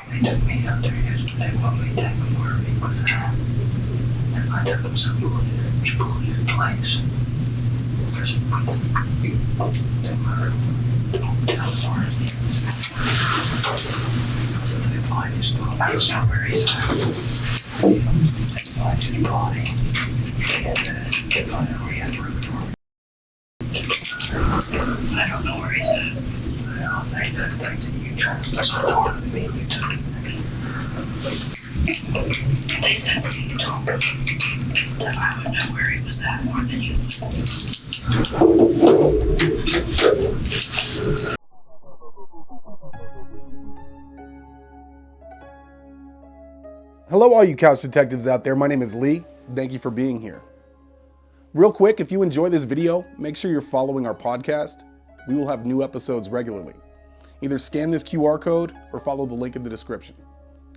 They took me out there yesterday while we take them where he was at. And I took him some polluted place. There's a in my California. Because if they find his body, I don't know where he's at. They find his body. And they find out where he has room for me. I don't know where he's at. I don't think that you tried to talk to me. You took it. They said that you told me that I would know where he was at more than you. Hello all you couch detectives out there, my name is Lee. Thank you for being here. Real quick, if you enjoy this video, make sure you're following our podcast. We will have new episodes regularly. Either scan this QR code or follow the link in the description.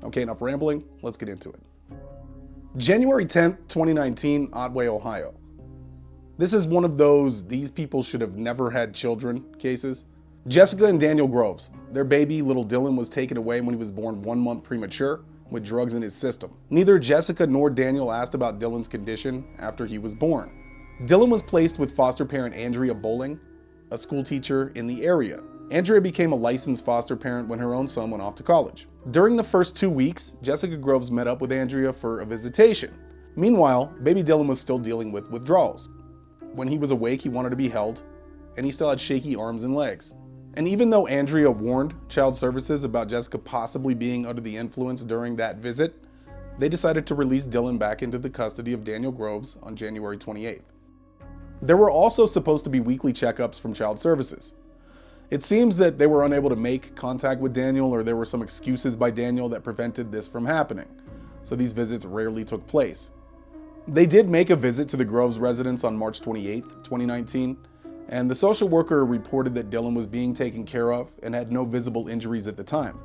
Okay, enough rambling, let's get into it. January 10th, 2019, Otway, Ohio. This is one of those "these people should have never had children" cases. Jessica and Daniel Groves, their baby, little Dylan, was taken away when he was born 1 month premature with drugs in his system. Neither Jessica nor Daniel asked about Dylan's condition after he was born. Dylan was placed with foster parent Andrea Bowling, a school teacher in the area. Andrea became a licensed foster parent when her own son went off to college. During the first 2 weeks, Jessica Groves met up with Andrea for a visitation. Meanwhile, baby Dylan was still dealing with withdrawals. When he was awake, he wanted to be held, and he still had shaky arms and legs. And even though Andrea warned Child Services about Jessica possibly being under the influence during that visit, they decided to release Dylan back into the custody of Daniel Groves on January 28th. There were also supposed to be weekly checkups from Child Services. It seems that they were unable to make contact with Daniel, or there were some excuses by Daniel that prevented this from happening, so these visits rarely took place. They did make a visit to the Groves residence on March 28th, 2019, and the social worker reported that Dylan was being taken care of and had no visible injuries at the time.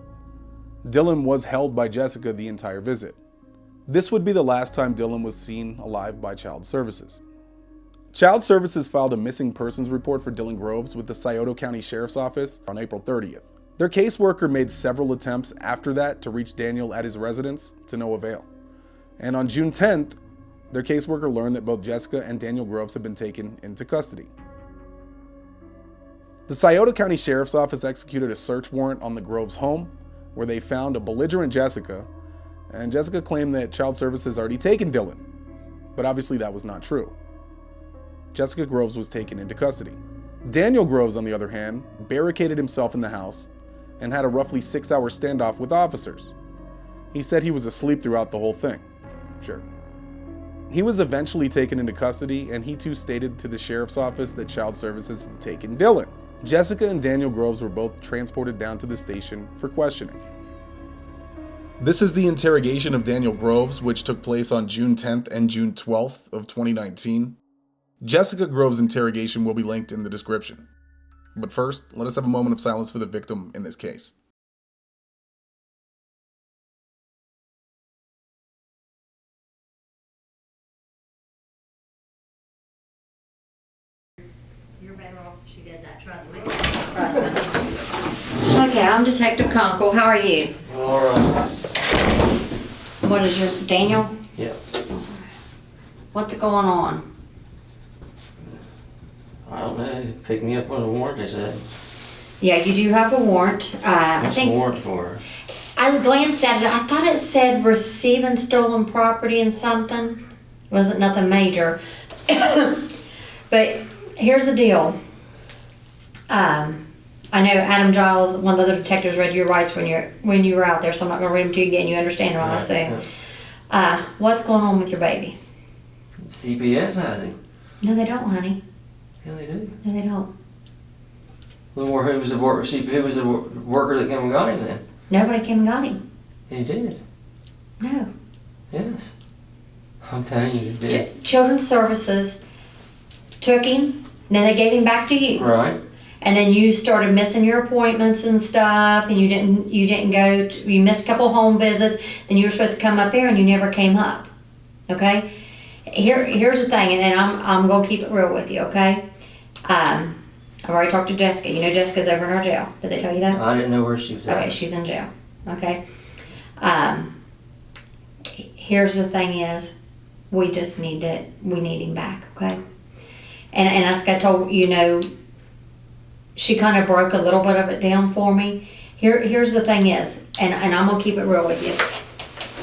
Dylan was held by Jessica the entire visit. This would be the last time Dylan was seen alive by Child Services. Child Services filed a missing persons report for Dylan Groves with the Scioto County Sheriff's Office on April 30th. Their caseworker made several attempts after that to reach Daniel at his residence, to no avail. And on June 10th, their caseworker learned that both Jessica and Daniel Groves had been taken into custody. The Scioto County Sheriff's Office executed a search warrant on the Groves' home, where they found a belligerent Jessica, and Jessica claimed that Child Services already taken Dylan, but obviously that was not true. Jessica Groves was taken into custody. Daniel Groves, on the other hand, barricaded himself in the house and had a roughly 6-hour standoff with officers. He said he was asleep throughout the whole thing. Sure. He was eventually taken into custody, and he too stated to the sheriff's office that Child Services had taken Dylan. Jessica and Daniel Groves were both transported down to the station for questioning. This is the interrogation of Daniel Groves, which took place on June 10th and June 12th of 2019. Jessica Groves' interrogation will be linked in the description. But first, let us have a moment of silence for the victim in this case. You're better off if she did that, trust me. Trust me. Okay, I'm Detective Conkle. How are you? All right. What is your, Daniel? Yeah. What's going on? I don't know. They picked me up on a warrant, they said. Yeah, you do have a warrant. What's the warrant for? I glanced at it. I thought it said receiving stolen property and something. Wasn't nothing major. But here's the deal. I know Adam Giles, one of the other detectives, read your rights when you were out there, so I'm not going to read them to you again. You understand them, I assume. What's going on with your baby? CPS, I think. No, they don't, honey. Yeah, they do. No, they don't. Who was the worker that came and got him then? Nobody came and got him. He did. No. Yes. I'm telling you, they did. Children's Services took him, then they gave him back to you. Right. And then you started missing your appointments and stuff, and you didn't go. You missed a couple home visits. Then you were supposed to come up there, and you never came up. Okay. Here's the thing, and then I'm gonna keep it real with you. Okay. I've already talked to Jessica. You know Jessica's over in our jail. Did they tell you that? I didn't know where she was at. Okay, she's in jail. Okay. Here's the thing is, we need him back, okay? And as I told she kind of broke a little bit of it down for me. Here's the thing is, and I'm gonna keep it real with you.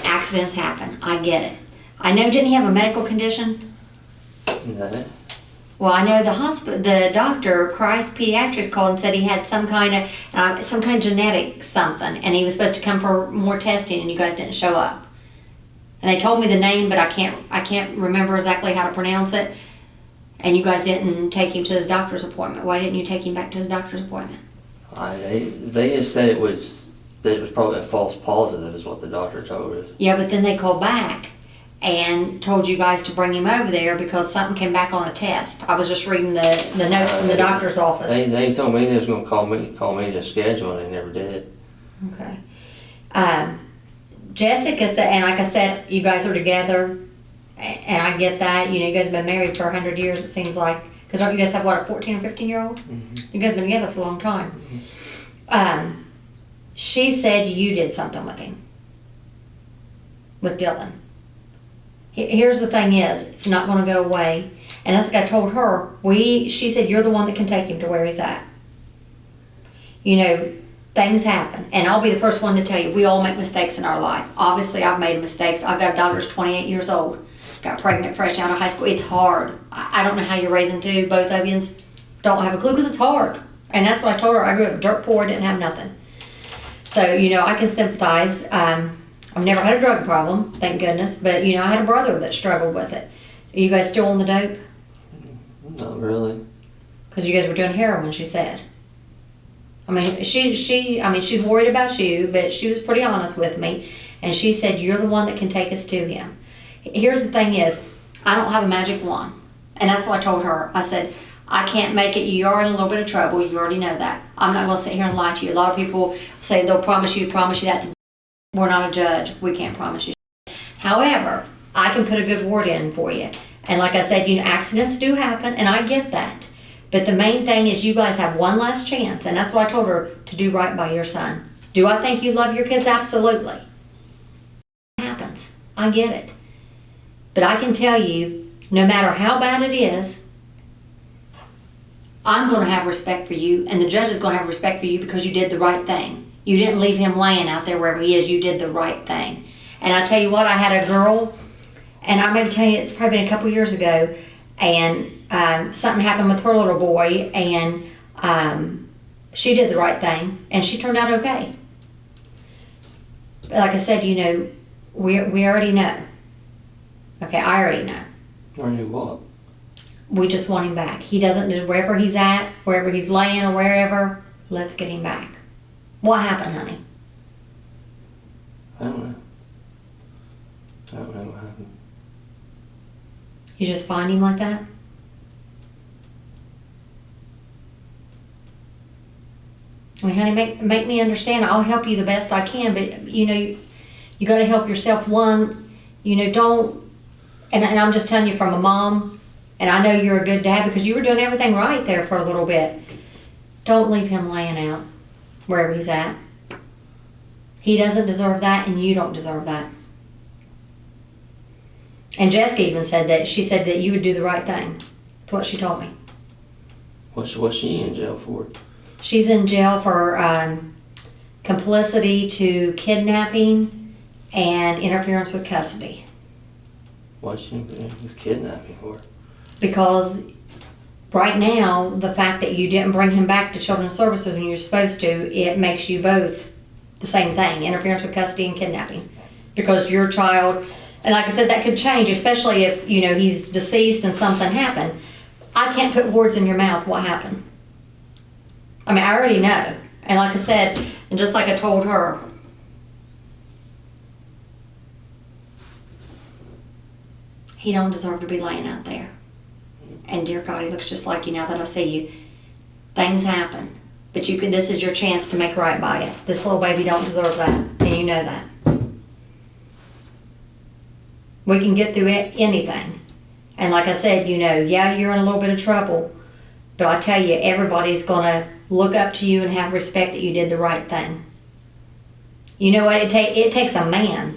Accidents happen. I get it. I know, didn't he have a medical condition? No. Well, I know the doctor, Christ Pediatrics, called and said he had some kind of genetic something, and he was supposed to come for more testing, and you guys didn't show up. And they told me the name, but I can't remember exactly how to pronounce it. And you guys didn't take him to his doctor's appointment. Why didn't you take him back to his doctor's appointment? They just said it was probably a false positive, is what the doctor told us. Yeah, but then they called back and told you guys to bring him over there because something came back on a test. I was just reading the notes from the doctor's office. They told me they was going to call me to schedule, and they never did. Okay. Jessica said, and like I said, you guys are together, and I get that. You guys have been married for 100 years, it seems like. Because don't you guys have, what, a 14 or 15-year-old? Mm-hmm. You guys have been together for a long time. Mm-hmm. She said you did something with him. With Dylan. Here's the thing is, it's not going to go away. And as I told her, she said you're the one that can take him to where he's at. Things happen. And I'll be the first one to tell you, we all make mistakes in our life. Obviously, I've made mistakes. I've got a daughter who's 28 years old. Got pregnant fresh out of high school. It's hard. I don't know how you're raising two. Both of you don't have a clue because it's hard. And that's what I told her. I grew up dirt poor, didn't have nothing. So, I can sympathize. I've never had a drug problem, thank goodness. But, I had a brother that struggled with it. Are you guys still on the dope? Not really. Because you guys were doing heroin, she said. I mean, she's worried about you, but she was pretty honest with me. And she said, you're the one that can take us to him. Here's the thing is, I don't have a magic wand. And that's what I told her. I said, I can't make it. You are in a little bit of trouble. You already know that. I'm not going to sit here and lie to you. A lot of people say they'll promise you that. We're not a judge. We can't promise you. However, I can put a good word in for you. And like I said, accidents do happen, and I get that. But the main thing is you guys have one last chance, and that's why I told her to do right by your son. Do I think you love your kids? Absolutely. It happens. I get it. But I can tell you, no matter how bad it is, I'm going to have respect for you, and the judge is going to have respect for you because you did the right thing. You didn't leave him laying out there wherever he is. You did the right thing. And I tell you what, I had a girl, and I may tell you, it's probably been a couple years ago, and something happened with her little boy, and she did the right thing, and she turned out okay. But like I said, we already know. Okay, I already know. Or knew what? We just want him back. He doesn't know wherever he's at, wherever he's laying or wherever, let's get him back. What happened, honey? I don't know. I don't know what happened. You just find him like that? I mean, honey, make me understand. I'll help you the best I can, but you got to help yourself. One, don't. And I'm just telling you from a mom, and I know you're a good dad because you were doing everything right there for a little bit. Don't leave him laying out wherever he's at. He doesn't deserve that, and you don't deserve that. And Jessica even said that. She said that you would do the right thing. That's what she told me. What's she in jail for? She's in jail for complicity to kidnapping and interference with custody. What's she kidnapping for? Because right now, the fact that you didn't bring him back to Children's Services when you're supposed to, it makes you both the same thing, interference with custody and kidnapping. Because your child, and like I said, that could change, especially if, he's deceased and something happened. I can't put words in your mouth what happened. I mean, I already know. And like I said, and just like I told her, he don't deserve to be laying out there. And dear God, he looks just like you now that I see you. Things happen. But this is your chance to make right by it. This little baby don't deserve that. And you know that. We can get through anything. And like I said, yeah, you're in a little bit of trouble. But I tell you, everybody's going to look up to you and have respect that you did the right thing. You know what? It takes a man.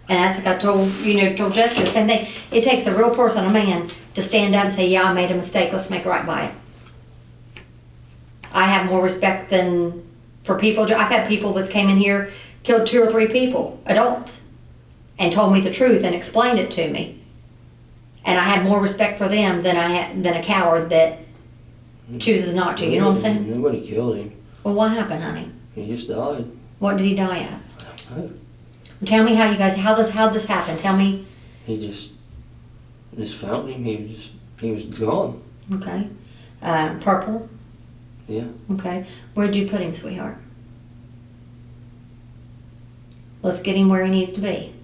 And that's like I told Jessica the same thing. It takes a real person, a man, to stand up and say, yeah, I made a mistake. Let's make right by it. I have more respect than for people. I've had people that's came in here, killed 2 or 3 people, adults, and told me the truth and explained it to me. And I have more respect for them than a coward that chooses not to. You know what I'm saying? Nobody killed him. Well, what happened, honey? He just died. What did he die of? Tell me how this happened. Tell me. He just found him. He was gone. Okay. Purple? Yeah. Okay. Where'd you put him, sweetheart? Let's get him where he needs to be.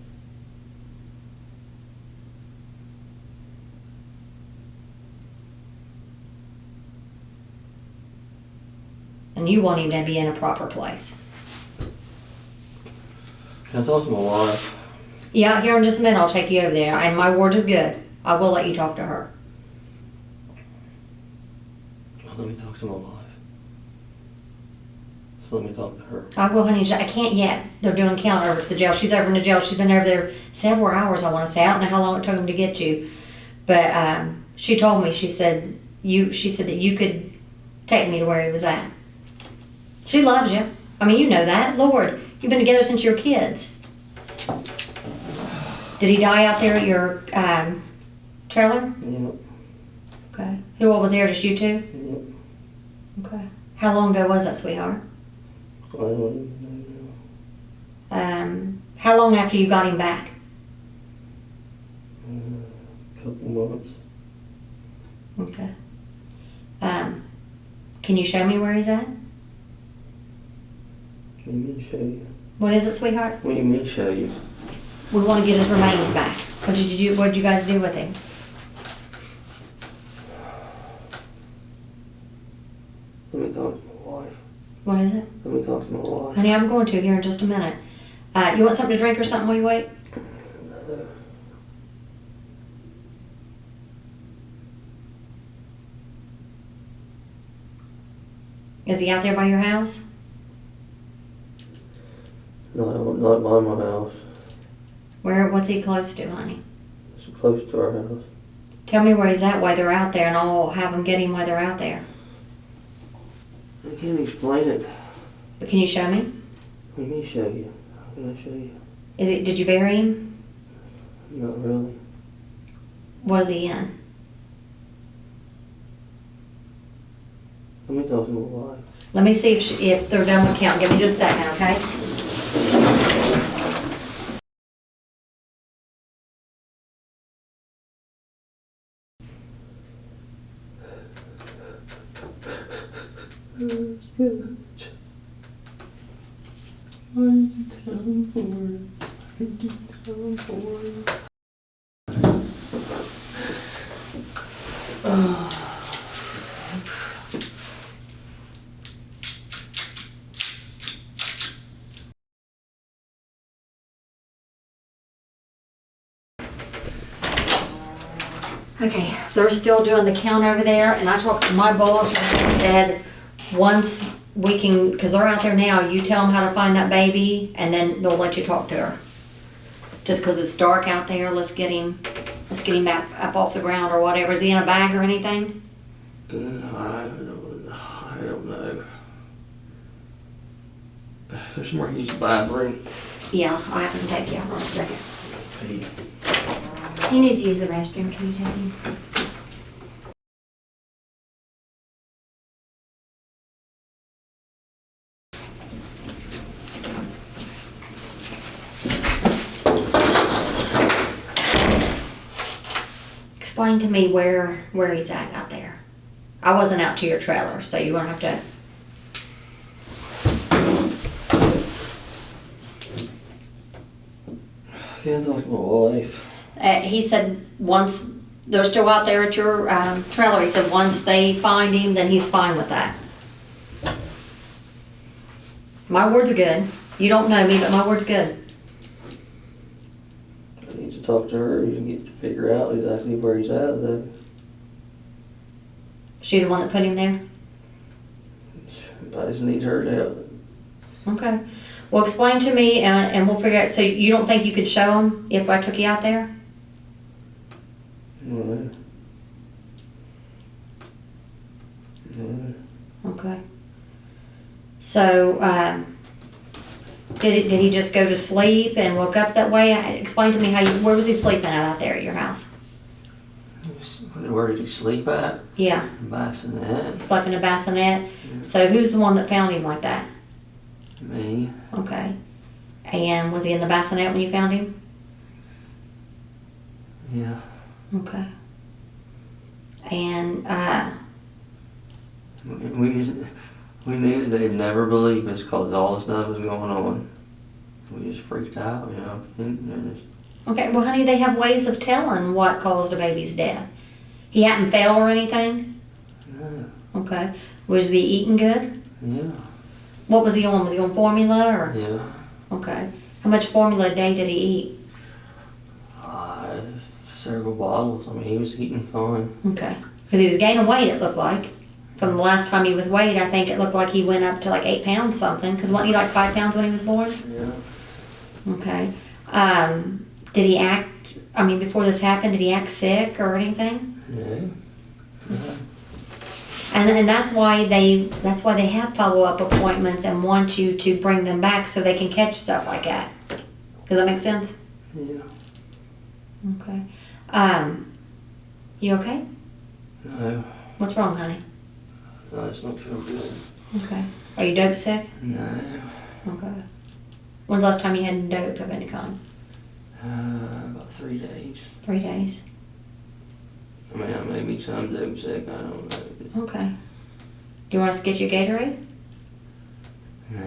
And you want him to be in a proper place. Can I talk to my wife? Yeah, here in just a minute I'll take you over there. And my word is good. I will let you talk to her. Let me talk to my wife. So let me talk to her. I will, honey. I can't yet. They're doing count over to the jail. She's over in the jail. She's been over there several hours, I want to say. I don't know how long it took them to get you. But she told me, she said that you could take me to where he was at. She loves you. I mean, you know that. Lord, you've been together since you were kids. Did he die out there at your trailer? Yep. Okay. Who all was there? Just you two? Yep. Okay. How long ago was that, sweetheart? I don't know. How long after you got him back? A couple months. Okay. Can you show me where he's at? What do you mean show you? What is it, sweetheart? What do you mean show you? We want to get his remains back. What did you guys do with him? Let me talk to my wife. What is it? Let me talk to my wife. Honey, I'm going to here in just a minute. You want something to drink or something while you wait? No. Is he out there by your house? No, not by my house. What's he close to, honey? It's close to our house. Tell me where he's at while they're out there, and I'll have them get him while they're out there. I can't explain it. But can you show me? Let me show you. How can I show you? Did you bury him? Not really. What is he in? Let me talk to my wife. Let me see if they're done with count. Give me just a second, okay? Okay, they're still doing the count over there, and I talked to my boss and he said once we can, because they're out there now, you tell them how to find that baby and then they'll let you talk to her. Just because it's dark out there, let's get him up off the ground or whatever. Is he in a bag or anything? I don't know. There's somewhere to use the bathroom. Yeah, I'll have him take you out for a second. Hey. He needs to use the restroom. Can you take him? Explain to me where he's at out there. I wasn't out to your trailer, so you're gonna have to. I can't talk to my wife. He said once they're still out there at your trailer, he said once they find him, then he's fine with that. My word's good. You don't know me, but my word's good. I need to talk to her and get to figure out exactly where he's at, though. She the one that put him there? I just need her to help. Okay. Well, explain to me, and we'll figure out. So you don't think you could show them if I took you out there? No. No. Okay. So, did he just go to sleep and woke up that way? Explain to me where was he sleeping out there at your house? Where did he sleep at? Yeah. Bassinet. Slept in a bassinet. So who's the one that found him like that? Me. Okay. And was he in the bassinet when you found him? Yeah. Okay. And We knew that they'd never believe us because all the stuff was going on. We just freaked out, you know. And okay, well, honey, they have ways of telling what caused a baby's death. He hadn't fell or anything? no. Okay. Was he eating good? Yeah. What was he on? Was he on formula or? Yeah. Okay. How much formula a day did he eat? Several bottles. I mean, he was eating fine. Okay. Because he was gaining weight, it looked like. From the last time he was weighed, I think it looked like he went up to like 8 pounds something. Because wasn't he like 5 pounds when he was born? Yeah. Okay. Did he act, I mean, before this happened, did he act sick or anything? Yeah. And that's why they have follow-up appointments and want you to bring them back so they can catch stuff like that. Does that make sense? Yeah. Okay. You okay? No. What's wrong, honey? I just don't feel good. Okay. Are you dope sick? No. Okay. When's the last time you had dope of any kind? About 3 days. 3 days. I mean, I may be some dope sick. I don't know. Okay. Do you want us to get you a Gatorade? No.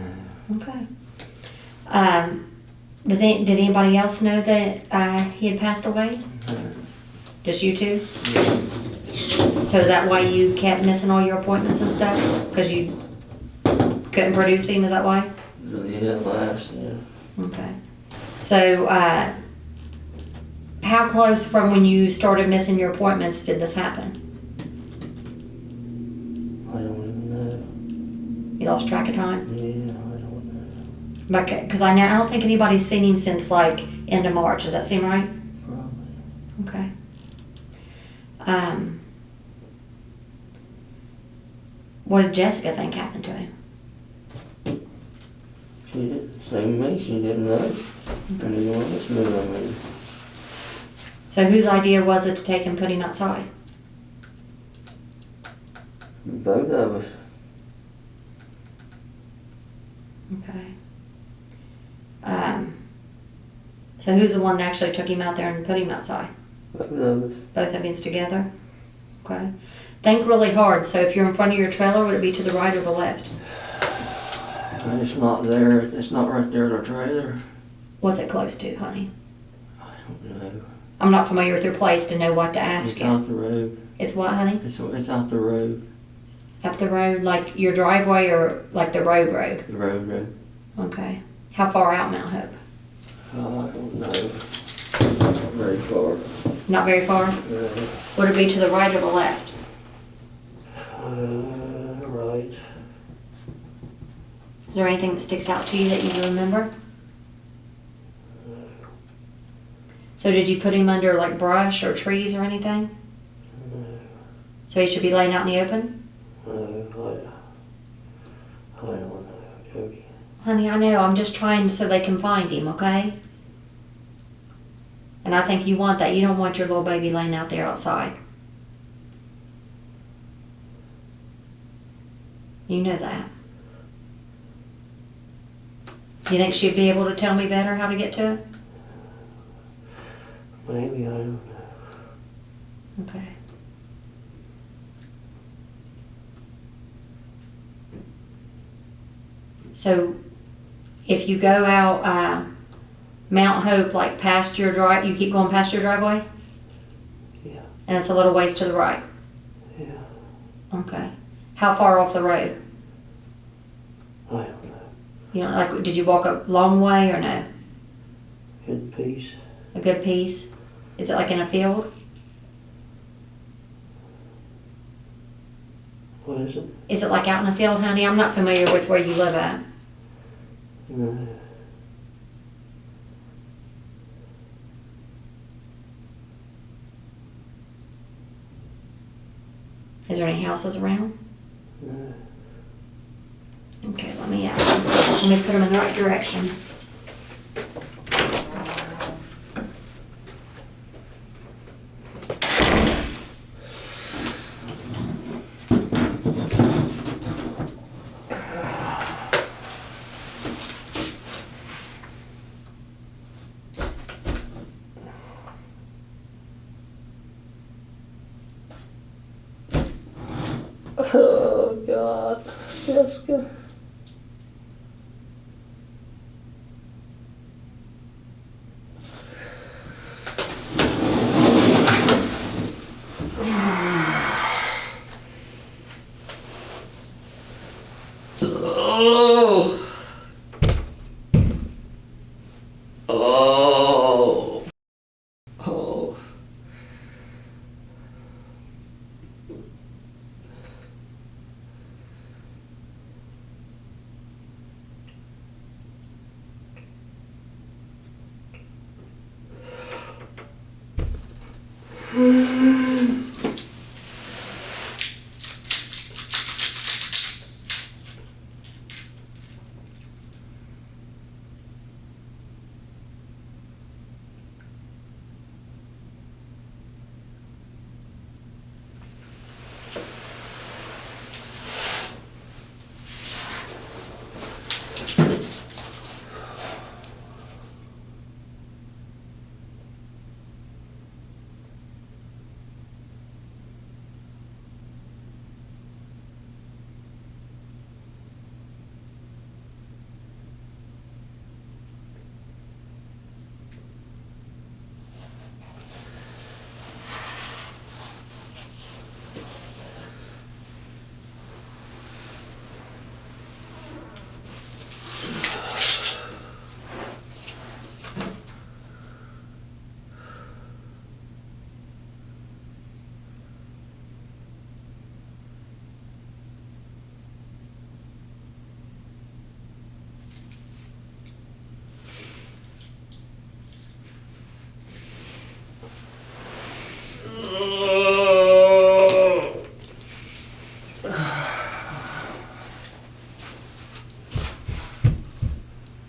Okay. Did anybody else know that he had passed away? No. Just you two? Yeah. So is that why you kept missing all your appointments and stuff? Because you couldn't produce him, is that why? Yeah, last, yeah. Okay. So, how close from when you started missing your appointments did this happen? I don't even know. You lost track of time? Yeah, I don't know. Because I don't think anybody's seen him since like end of March. Does that seem right? Probably. Okay. What did Jessica think happened to him? She didn't say to me. She didn't know. Anyone else knew, I mean. So whose idea was it to take and put him outside? Both of us. Okay. So who's the one that actually took him out there and put him outside? Both of us. Both of you together? Okay. Think really hard. So if you're in front of your trailer, would it be to the right or the left? And it's not there. It's not right there in our trailer. What's it close to, honey? I don't know. I'm not familiar with your place to know what to ask It's you. out the road. It's what, honey? It's out the road. Up the road, like your driveway or like the road? The road. Okay. How far out, Mount Hope? I don't know. Not very far. Not very far? Would it be to the right or the left? Right. Is there anything that sticks out to you that you remember? So did you put him under like brush or trees or anything? No. So he should be laying out in the open? I don't know, Jody. Honey, I know. I'm just trying so they can find him, okay? And I think you want that. You don't want your little baby laying out there outside. You know that. You think she'd be able to tell me better how to get to it? Maybe, I don't know. Okay. So, if you go out Mount Hope, like past your drive, you keep going past your driveway? Yeah. And it's a little ways to the right? Yeah. Okay. How far off the road? I don't know. You know, like, did you walk a long way or no? Good piece. A good piece? Is it like in a field? What is it? Is it like out in a field, honey? I'm not familiar with where you live at. Is there any houses around? Okay, let me ask them. Let me put them in the right direction. Oh, God. Jessica. Oh. Oh. Oh.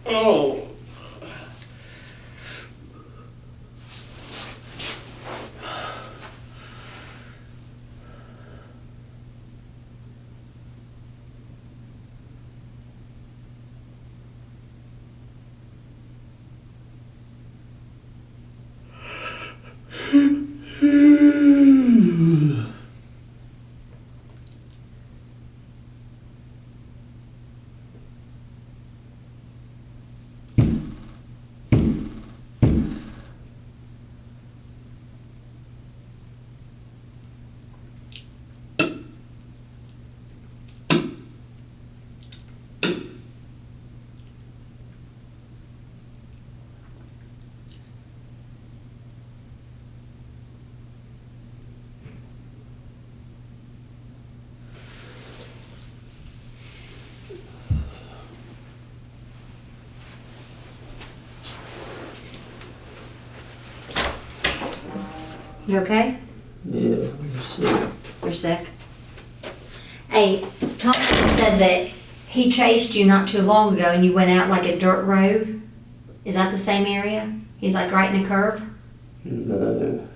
Oh. You okay? Yeah, I'm sick. You're sick? Hey, Thompson said that he chased you not too long ago and you went out like a dirt road. Is that the same area? He's like right in a curve? No.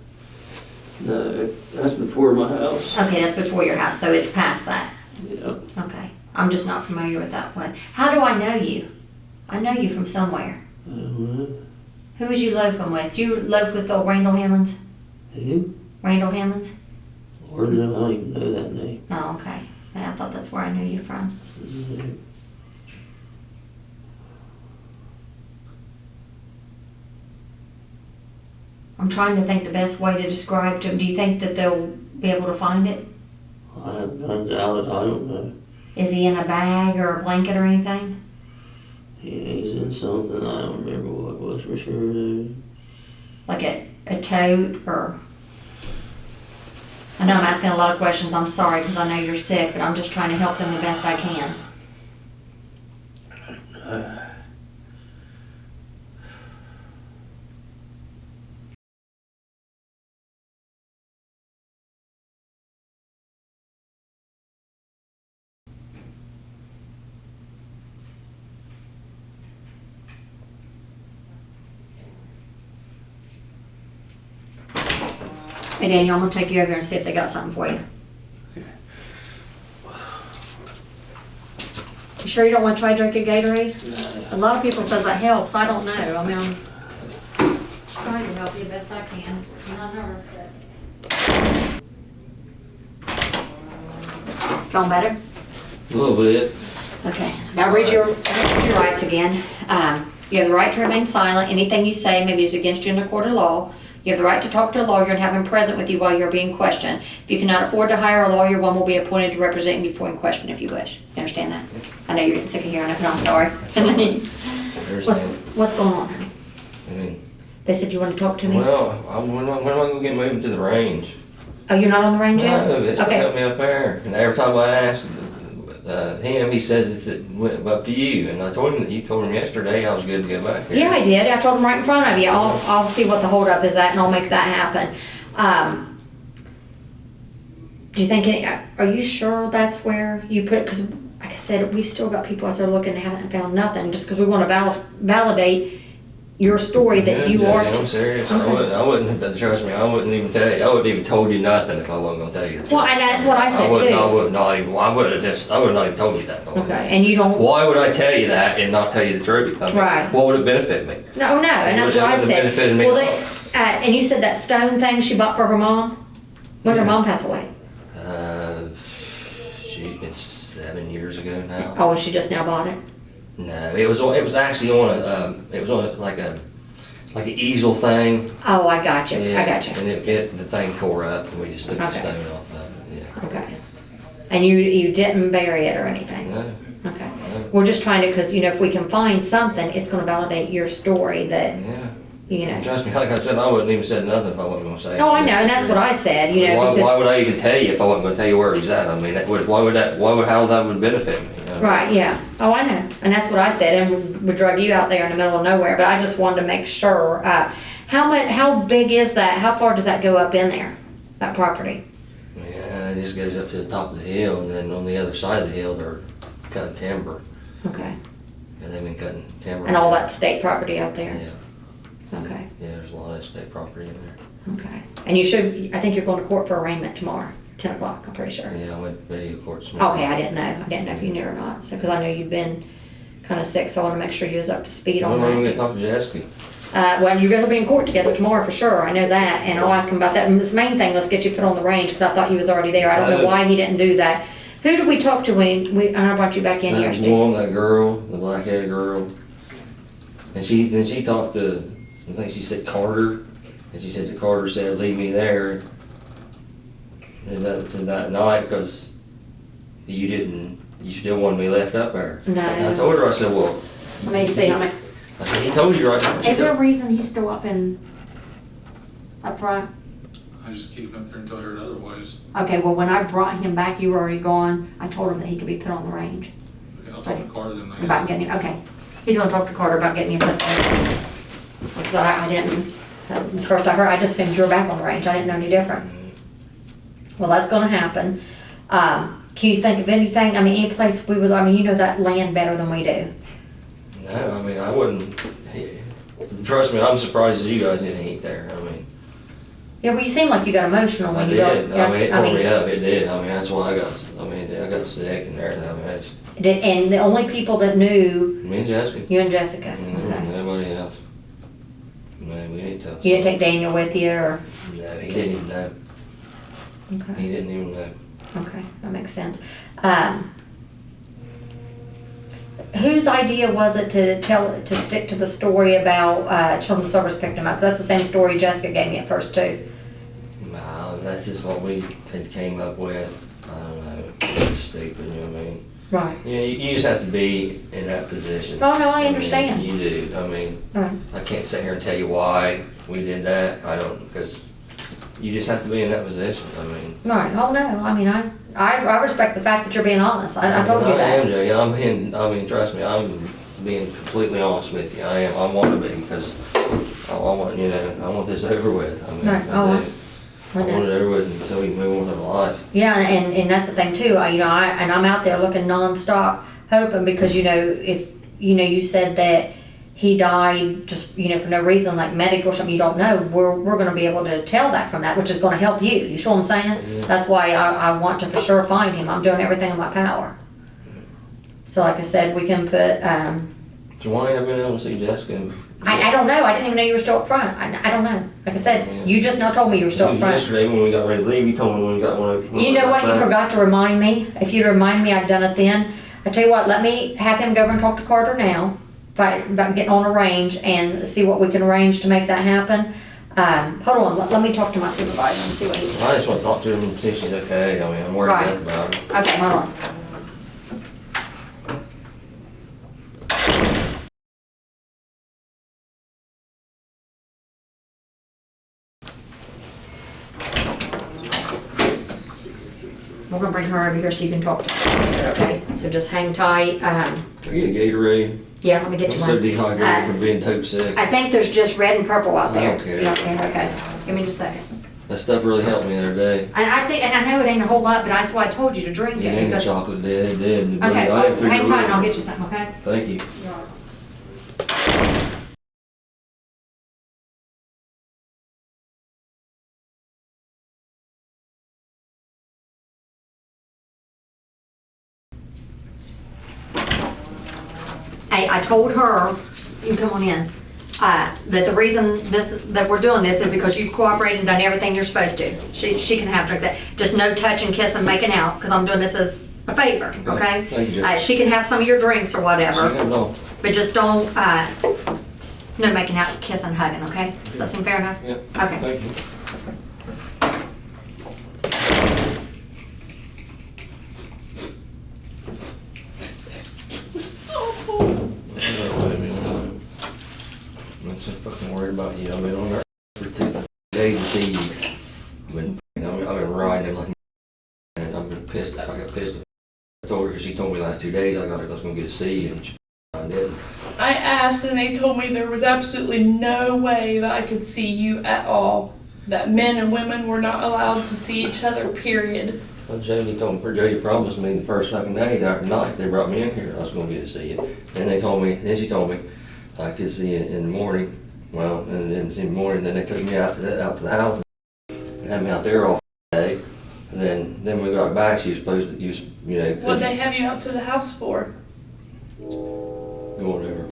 No, that's before my house. Okay, that's before your house, so it's past that. Yeah. Okay. I'm just not familiar with that one. How do I know you? I know you from somewhere. Who was you loafing with? Did you loaf with old Randall Hammonds? Who? Randall Hammonds? Lord, no, I don't even know that name. Oh, okay. Yeah, I thought that's where I knew you from. I'm trying to think the best way to describe to them. Do you think that they'll be able to find it? I doubt it. I don't know. Is he in a bag or a blanket or anything? He's in something. I don't remember what it was for sure. Like a tote or... I know I'm asking a lot of questions. I'm sorry because I know you're sick, but I'm just trying to help them the best I can. Hey Daniel, I'm gonna take you over and see if they got something for you. You sure you don't want to try drinking Gatorade? A lot of people says that helps. I don't know. I mean, I'm trying to help you the best I can. I'm not nervous, but. Feeling better? A little bit. Okay. Now read your rights again. You have the right to remain silent. Anything you say may be used against you in a court of law. You have the right to talk to a lawyer and have him present with you while you're being questioned. If you cannot afford to hire a lawyer, one will be appointed to represent you before you question if you wish. You understand that? I know you're getting sick of hearing it, but I'm sorry. What's going on, honey? I mean, They said you want to talk to me? well, when am I going to get moved to the range? Oh, you're not on the range yet? No, it's Okay. got me up there. And every time I ask him, he says it's up to you. And I told him that you told him yesterday I was good to go back there. Yeah, I did. I told him right in front of you. I'll see what the holdup is at, and I'll make that happen. Do you think? Are you sure that's where you put it? Because, like I said, we've still got people out there looking and haven't found nothing. Just because we want to validate your story that you Judge, are. I'm serious. Okay. I wouldn't. Trust me. I wouldn't even tell you. I wouldn't even told you nothing if I wasn't going to tell you. The truth. Well, and that's what I said too. I would not even. I would not even told you that. Okay, and you don't. Why would I tell you that and not tell you the truth? I mean, Right. What would it benefit me? No, and that's It what I wouldn't said. benefited me Well, at all. and you said that stone thing she bought for her mom. When did her mom pass away? She's been 7 years ago now. Oh, and she just now bought it. No, it was actually on like an easel thing. Oh, I got you. Yeah, I got you. And the thing tore up, and we just took the Okay. stone off of it. Yeah. Okay. And you didn't bury it or anything? No. Okay. No. We're just trying to, because, if we can find something, it's going to validate your story that, Yeah. Trust me, like I said, I wouldn't even said nothing if I wasn't going to say it. Oh, I know, and that's what I said, Why because. would I even tell you if I wasn't going to tell you where he's at? I mean, how that would benefit me? Right, yeah. Oh, I know. And that's what I said, and we drug you out there in the middle of nowhere, but I just wanted to make sure. How big is that? How far does that go up in there, that property? Yeah, it just goes up to the top of the hill, and then on the other side of the hill, they're cutting timber. Okay. Yeah, they've been cutting timber. And all that state property out there? Yeah. Okay, Yeah, there's a lot of state property in there. okay. And I think you're going to court for arraignment tomorrow, 10 o'clock, I'm pretty sure. Yeah, I went to video court this morning. Okay, I didn't know if you knew or not. So, because I know you've been kind of sick, so I want to make sure you was up to speed on When are we going to that. talk to Jessica? Well, you're going to be in court together tomorrow for sure. I know that, and I'll ask him about that. And this main thing, let's get you put on the range, because I thought you was already there. I don't know why he didn't do that. Who did we talk to when I brought you back in That yesterday? woman, that girl, the black-haired girl. And she talked to, I think she said Carter, and she said that Carter said, leave me there. And that night, because you still wanted me left up there. No. And I told her, I said, well. Let me see. I said, he told you right now. Is there a reason he's still up front? I just keep him up there until I heard otherwise. Okay, well, when I brought him back, you were already gone. I told him that he could be put on the range. Okay, I'll talk to Carter then. About getting him, okay. He's gonna talk to Carter about getting you put there. Because I didn't, it's the first I heard, I just assumed you were back on the range. I didn't know any different. Well, that's gonna happen. Can you think of anything, any place we would, that land better than we do? No, I wouldn't. Trust me, I'm surprised you guys didn't eat there. Yeah, well, you seem like you got emotional I when you did. got. It tore me up. It did. That's why I got sick and everything. And the only people that knew, Me and Jessica. you and Jessica, okay. Nobody else. No, we didn't tell. You didn't take Daniel with you, or? No, he didn't even know. Okay. He didn't even know. Okay, that makes sense. Whose idea was it to stick to the story about Children's Service picked him up? 'Cause that's the same story Jessica gave me at first too. No, that's just what we came up with. I don't know. It's stupid, you know what I mean? Right. Yeah, you just have to be in that position. Oh, no, I understand. You do. Right. I can't sit here and tell you why we did that. I don't, because you just have to be in that position. Right. Oh no. I respect the fact that you're being honest. I told you I that. am, Jay. Trust me, I'm being completely honest with you. I want to be, because I want this over with. Right. Oh, I I know. want it over with until we move on with our life. Yeah, and that's the thing too. I'm out there looking nonstop, hoping, because if you said that he died just, for no reason, like medical or something you don't know, we're going to be able to tell that from that, which is going to help you. You see what I'm saying? Yeah. That's why I want to for sure find him. I'm doing everything in my power. So like I said, we can put, So why ain't I been able to see Jessica? I don't know. I didn't even know you were still up front. I don't know. Like I said, you just now told me you were still up front. Yesterday when we got ready to leave, you told me when we got one of You know what? You forgot to remind me. If you'd remind me, I'd done it then. I tell you what, let me have him go over and talk to Carter now about getting on a range and see what we can arrange to make that happen. Hold on, let me talk to my supervisor and see what he says. I just want to talk to her and see if she's okay. I mean, I'm worried Right. about her. Okay, hold on. We're gonna bring her over here so you can talk to her, okay? So just hang tight. I get a Gatorade. Yeah, let me get I'm you so one. dehydrated from being dope sick. I think there's just red and purple out I there. don't care. You don't care? Okay. Give me just a second. That stuff really helped me the other day. And I know it ain't a whole lot, but that's why I told you to drink It it. ain't the because- chocolate did, it did. Okay, I well, didn't figure hang it tight and I'll out. get you something, okay? Thank you. I told her, you can come on in, that the reason that we're doing this is because you've cooperated and done everything you're supposed to. She can have drinks, just no touching, kissing, making out, because I'm doing this as a favor, okay? Thank you, Jeff. She can have some of your drinks or whatever, No. but just don't, no making out, kissing, hugging, okay? Does that seem fair enough? Yeah. Okay. Thank you. I'm so fucking worried about you. I've been on there for 2 days to see you. I've been riding him like, and I've been pissed. I got pissed. I told her because she told me the last 2 days I was gonna get to see you, and I didn't. I asked and they told me there was absolutely no way that I could see you at all. That men and women were not allowed to see each other, period. Well, Jody promised me the first fucking day that night they brought me in here, I was gonna get to see you. Then she told me I could see you in the morning. Well, and then in the morning, then they took me out to the house and had me out there all day. And then we got back, she was supposed to, What'd they have you out to the house for? whatever.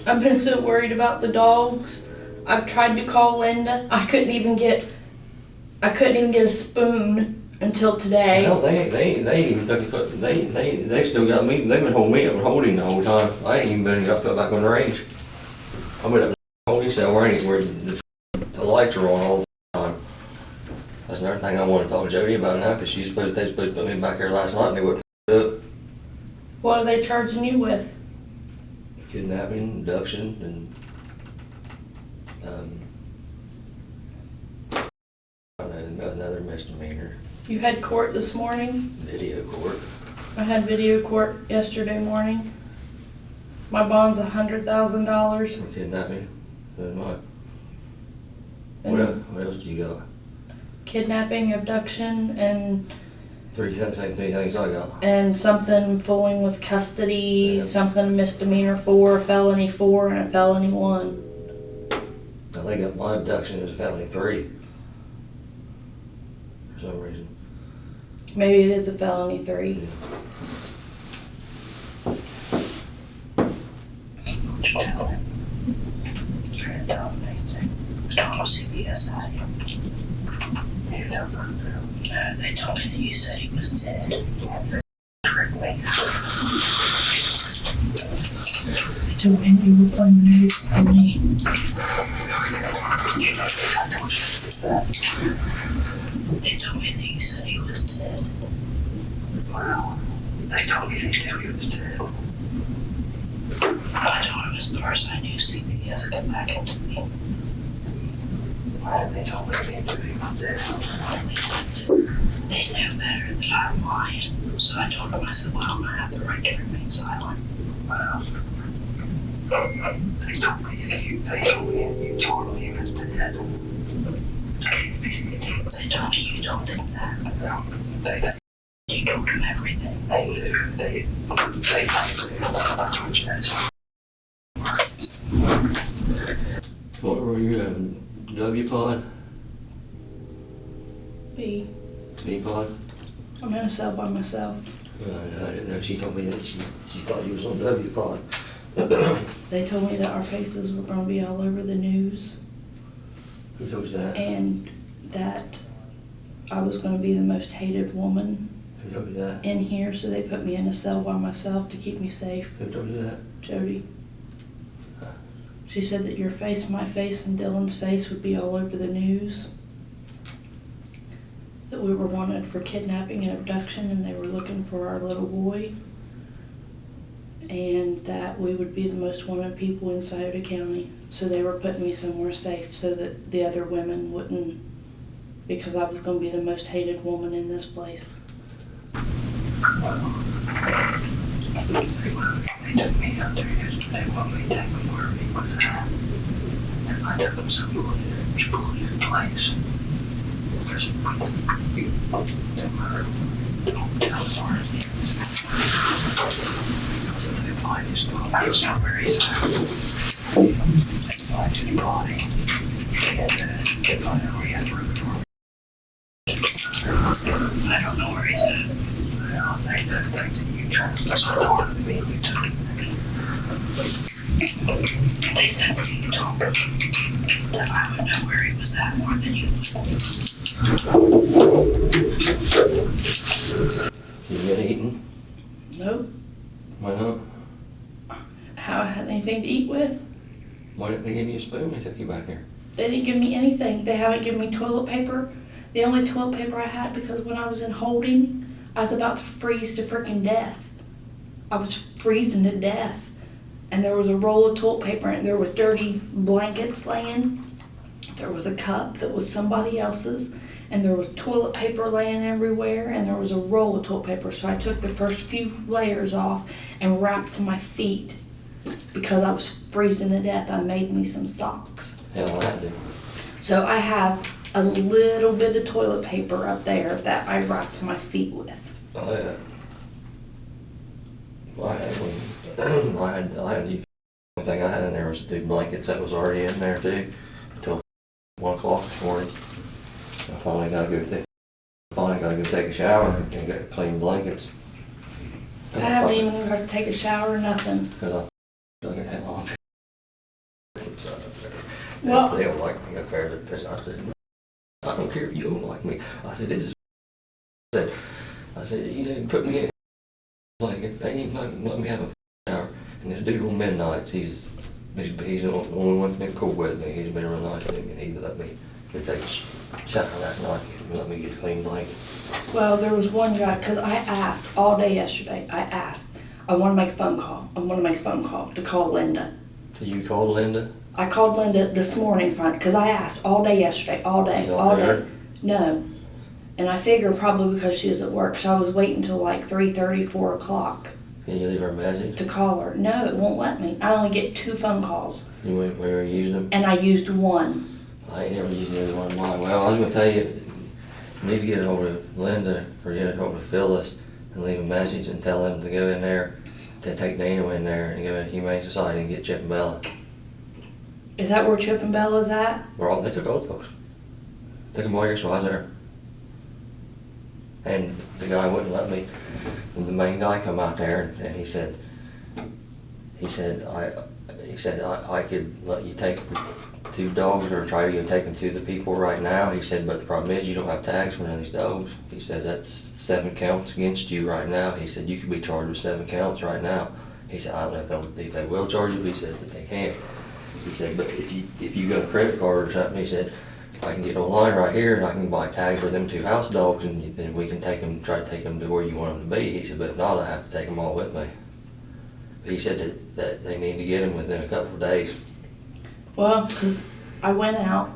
I've been so worried about the dogs. I've tried to call Linda. I couldn't even get a spoon until today. Hell, they ain't even took the foot. They still got me. They've been holding me up and holding the whole time. I ain't even been got put back on the range. I've been up in the holding cell where the lights are on all the time. That's another thing I want to talk to Jody about now because they supposed to put me back here last night and they wouldn't up. What are they charging you with? Kidnapping, abduction, and another misdemeanor. You had court this morning. Video court. I had video court yesterday morning. My bond's $100,000. For kidnapping. And what? And What else do you got? kidnapping, abduction, and Same 3 things I got. and something fooling with custody, Yeah. something misdemeanor 4, felony 4, and a felony 1. I think that my abduction is a felony 3. For some reason. Maybe it is a felony 3. What you tell him? Trying to tell him anything. Don't know CBS had you. You don't know. They told me that you said he was dead. Tricked me. They told me that you were playing the news for me. I told you that. They told me that you said he was dead. Wow. They told me they knew he was dead. I told him as far as I knew, CBS got back into me. They told me they knew he was dead. They said that they knew better that I'm lying. So I told them, I said, well, I'm gonna have the right to remain silent. Wow. They told me you told me he was dead. They told me you don't think that. You told them everything. They knew. They I told you that. What were you having? W pod? B. B pod? I'm in a cell by myself. I didn't know. She told me that she thought you was on W pod. They told me that our faces were going to be all over the news Who told you that? and that I was going to be the most hated woman Who told you that? in here, so they put me in a cell by myself to keep me safe. Who told you that? Jody. She said that your face, my face, and Dylan's face would be all over the news. That we were wanted for kidnapping and abduction and they were looking for our little boy. And that we would be the most wanted people in Scioto County. So they were putting me somewhere safe so that the other women wouldn't, because I was going to be the most hated woman in this place. They took me out there yesterday. What we take for me was and I took them some bulleted place. There's a don't tell Lauren. Because if they find his body, I don't know where he's at. They find his body. And they find out where he has room for me. I don't know where he's at. They did things that you tried to talk to me. You took it. They said that you told them that I would know where he was at more than you. You get eaten? Nope. Why not? How I had anything to eat with? Why didn't they give you a spoon? They took you back here. They didn't give me anything. They haven't given me toilet paper. The only toilet paper I had, because when I was in holding, I was about to freeze to freaking death. I was freezing to death. And there was a roll of toilet paper and there was dirty blankets laying. There was a cup that was somebody else's. And there was toilet paper laying everywhere. And there was a roll of toilet paper. So I took the first few layers off and wrapped my feet. Because I was freezing to death, I made me some socks. Hell, I did. So I have a little bit of toilet paper up there that I wrapped my feet with. Oh, yeah. Well, I had one. I had the only thing I had in there was 2 blankets that was already in there too, until 1 o'clock this morning. I finally gotta go take a shower and get clean blankets. I haven't even got to take a shower or nothing. Because I got that laundry. Well, They don't like me up there. I said, I don't care if you don't like me. I said, this is. I said, you didn't put me in. Like, they ain't let me have a shower. And this dude on midnights, he's the only one that's been cool with me. He's been real nice to me, and he let me take a shower that night and let me get a clean blanket. well, there was one guy, because I asked all day yesterday, I want to make a phone call. To call Linda. So you called Linda? I called Linda this morning, because I asked all day yesterday, all day. No. And I figured probably because she was at work, so I was waiting till like 3:30, 4 o'clock. Can you leave her a message? To call her. No, it won't let me. I only get 2 phone calls. You went where you used them? And I used 1. I ain't never used either one of mine. Well, I was gonna tell you, you need to get a hold of Linda or get a hold of Phyllis and leave a message and tell them to go in there, to take Dana in there and go to Humane Society and get Chip and Bella. Is that where Chip and Bella's at? They took all those. Took them all years while I was there. And the guy wouldn't let me. And the main guy come out there and he said I could let you take the 2 dogs or try to go take them to the people right now. He said, but the problem is you don't have tags for none of these dogs. He said, that's 7 counts against you right now. He said, you could be charged with 7 counts right now. He said, I don't know if they will charge you, but he said that they can't. He said, but if you got a credit card or something, he said, I can get online right here and I can buy tags for them 2 house dogs and then we can try to take them to where you want them to be. He said, but if not, I have to take them all with me. But he said that they need to get them within a couple of days. Well, because I went out.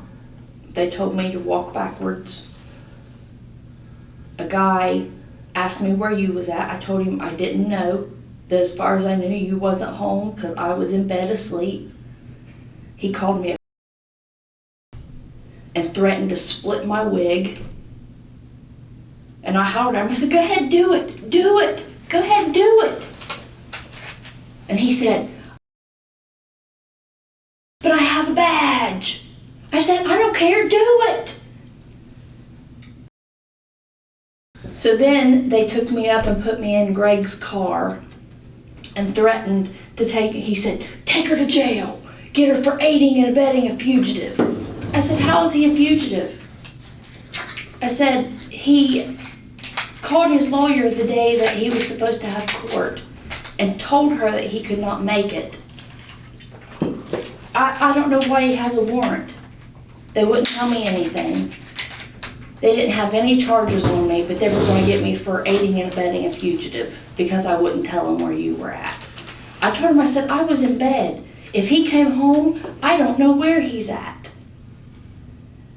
They told me to walk backwards. A guy asked me where you was at. I told him I didn't know. That as far as I knew, you wasn't home because I was in bed asleep. He called me and threatened to split my wig And I hollered at him. I said, go ahead, do it. Do it. Go ahead, do it. And he said, but I have a badge. I said, I don't care, do it. So then they took me up and put me in Greg's car and threatened to he said, take her to jail. Get her for aiding and abetting a fugitive. I said, how is he a fugitive? I said, he called his lawyer the day that he was supposed to have court and told her that he could not make it. I don't know why he has a warrant. They wouldn't tell me anything. They didn't have any charges on me, but they were going to get me for aiding and abetting a fugitive because I wouldn't tell them where you were at. I told him, I said, I was in bed. If he came home, I don't know where he's at.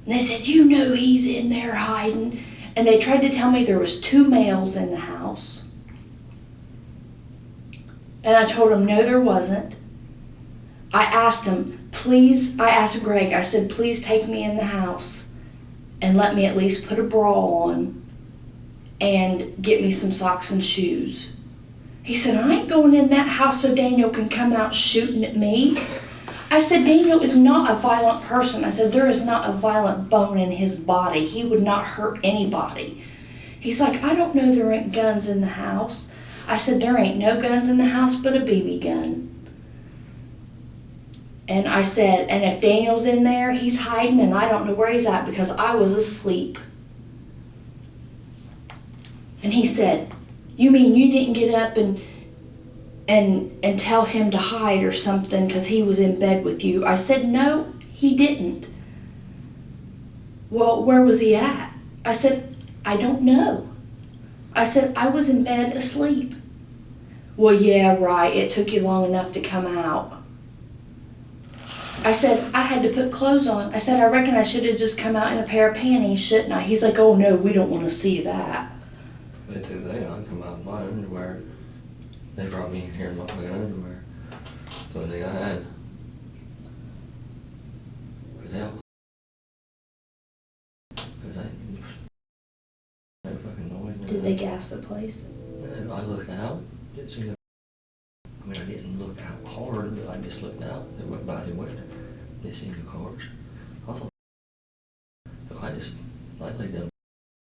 And they said, you know he's in there hiding. And they tried to tell me there was 2 males in the house. And I told them, no, there wasn't. I asked him, please, I asked Greg, I said, please take me in the house and let me at least put a bra on and get me some socks and shoes. He said, I ain't going in that house so Daniel can come out shooting at me. I said, Daniel is not a violent person. I said, there is not a violent bone in his body. He would not hurt anybody. He's like, I don't know, there ain't guns in the house. I said, there ain't no guns in the house but a BB gun. And I said, and if Daniel's in there, he's hiding and I don't know where he's at because I was asleep. And he said, you mean you didn't get up and tell him to hide or something because he was in bed with you? I said, no, he didn't. Well, where was he at? I said, I don't know. I said, I was in bed asleep. Well, yeah, right, it took you long enough to come out. I said, I had to put clothes on. I said, I reckon I should have just come out in a pair of panties, shouldn't I? He's like, oh no, we don't want to see that. They took that, I come out in my underwear. They brought me in here in my fucking underwear. So I think I had. But hell. Cause I fucking noise. Did they gas the place? And I looked out, didn't see them. I mean, I didn't look out hard, but I just looked out. They went by the window. They seen the cars. I thought, so I laid down.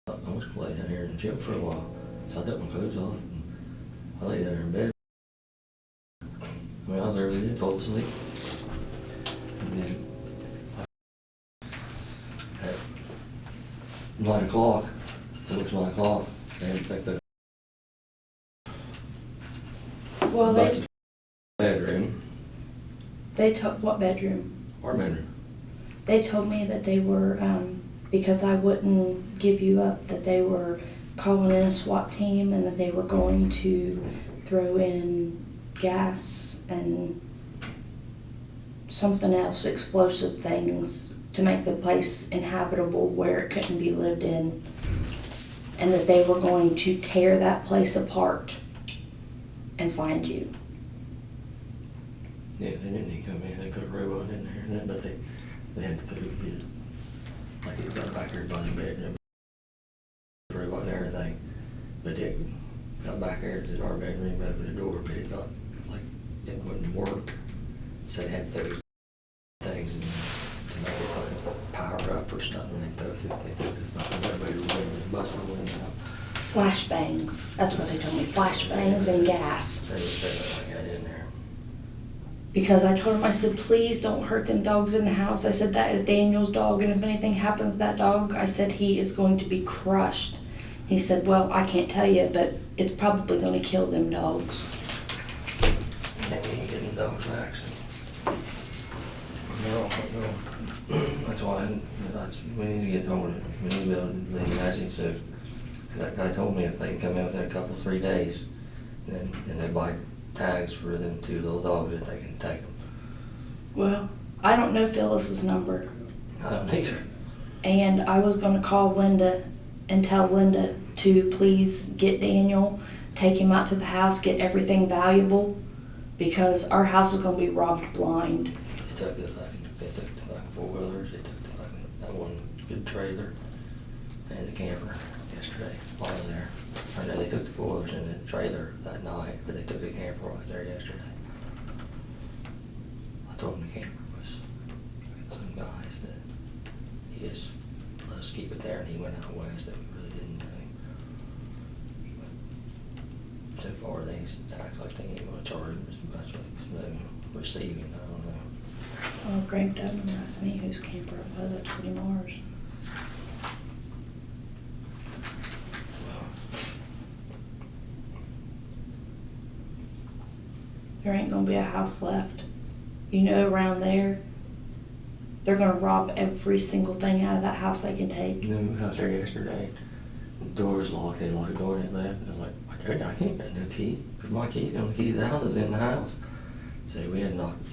I was gonna lay down here in the gym for a while. So I took my clothes off and I lay down there in bed. I mean, I literally did fall asleep. And then at 9 o'clock, it was 9 o'clock, they had to pick up Well, the bedroom, they told, what bedroom? our bedroom. They told me that they were, because I wouldn't give you up, that they were calling in a SWAT team and that they were going to throw in gas and something else, explosive things, to make the place inhabitable where it couldn't be lived in. And that they were going to tear that place apart and find you. Yeah, they didn't even come in. They put a robot in there, and that, but they had to put it like it got back here by the bedroom, robot and everything. But it got back here to our bedroom, opened the door, but it got like it wouldn't work. So they had to throw things in to make it like power up or something. They threw the fucking elevator windows, busted the window out. Flashbangs. That's what they told me. Flashbangs and gas. They just threw it like that in there. Because I told him, I said, please don't hurt them dogs in the house. I said, that is Daniel's dog, and if anything happens to that dog, I said, he is going to be crushed. He said, well, I can't tell you, but it's probably going to kill them dogs. They ain't getting dogs back, so. No. That's why we need to get on it. We need to be able to leave the message, so. Because that guy told me if they can come in within a couple, 3 days, then they buy tags for them 2 little dogs that they can take them. Well, I don't know Phyllis's number. I don't either. And I was going to call Linda and tell Linda to please get Daniel, take him out to the house, get everything valuable, because our house is going to be robbed blind. They took the 4-wheelers, they took that one good trailer, and the camper. yesterday while I was there. I know they took the boilers in the trailer that night, but they took the camper while I was there yesterday. I told them the camper was some guys that he just let us keep it there, and he went out west that we really didn't know. But so far, they act like they ain't gonna charge him as much with no receiving. I don't know. Oh, Greg Dudman asked me whose camper it was at Pretty Mars. There ain't gonna be a house left. You know, around there, they're gonna rob every single thing out of that house they can take. You know, we was out there yesterday. The door was locked. They locked the door and they left. I was like, I can't get no key, because my key's the only key to the house is in the house. So we had to knock and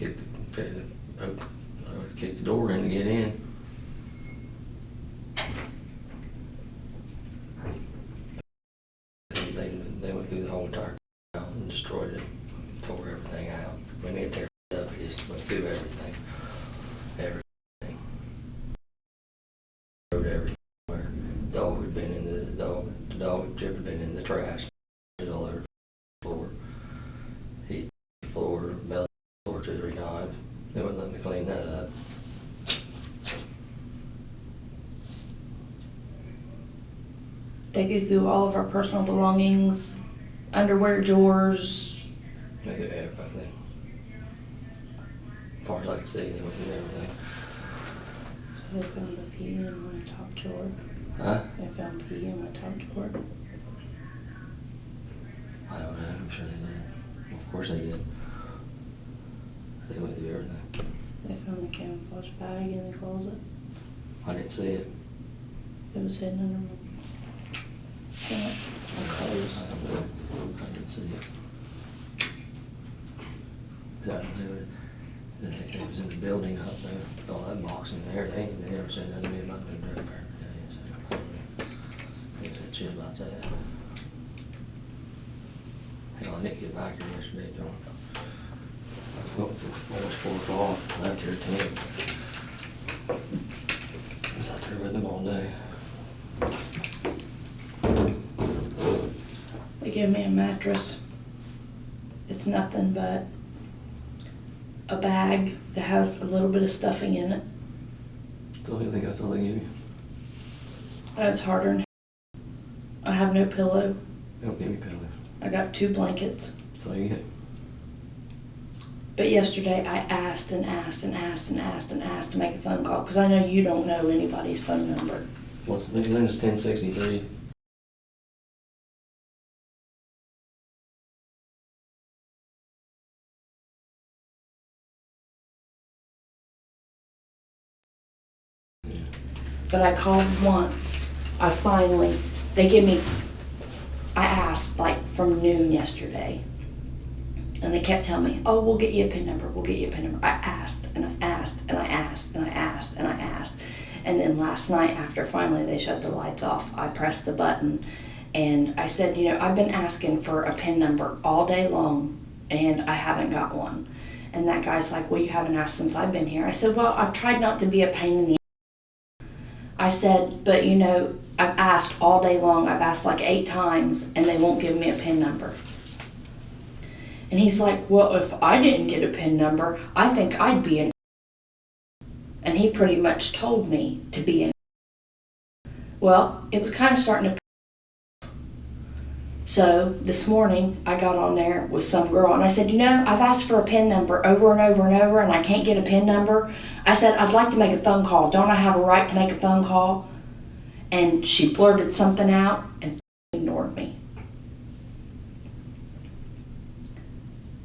kick the door in to get in. They went through the whole entire house and destroyed it, tore everything out. When they tear it up, they just went through everything. Everything. Rode everywhere. The dog had been in the dog chip had been in the trash. It was all over the floor. He floor, belly floor 2 or 3 times. They wouldn't let me clean that up. They go through all of our personal belongings, underwear, drawers. They do everything. As far as I can see, they went through everything. They found the PM when I talked to her. Huh? They found PM when I talked to her. I don't know. I'm sure they did. Well, of course they did. They went through everything. They found the camouflage bag in the closet. I didn't see it. It was hidden under my pants and clothes. I don't know. I didn't see it. But I don't know. It was in the building up there. All that box in there. They never said nothing to me about no drug paraphernalia. So I don't know. They said shit about that. Hell, I didn't get back here yesterday, John. I was going for 4 o'clock. I left here at 10. I was out there with him all day. They gave me a mattress. It's nothing but a bag that has a little bit of stuffing in it. So you think that's all they give you? It's harder than I have no pillow. They don't give me pillows. I got 2 blankets. That's all you get. But yesterday I asked and asked and asked and asked and asked to make a phone call because I know you don't know anybody's phone number. What's the Linda's 1063? But I called once. I asked like from noon yesterday. And they kept telling me, oh, we'll get you a PIN number, we'll get you a PIN number. I asked and I asked and I asked and I asked and I asked. And then last night after finally they shut the lights off, I pressed the button and I said, you know, I've been asking for a PIN number all day long and I haven't got one. And that guy's like, well, you haven't asked since I've been here. I said, well, I've tried not to be a pain in the I said, but you know, I've asked all day long. I've asked like 8 times and they won't give me a PIN number. And he's like, well, if I didn't get a PIN number, I think I'd be an. And he pretty much told me to be an. Well, it was kind of starting to. So this morning I got on there with some girl and I said, you know, I've asked for a PIN number over and over and over and I can't get a PIN number. I said, I'd like to make a phone call. Don't I have a right to make a phone call? And she blurted something out and ignored me.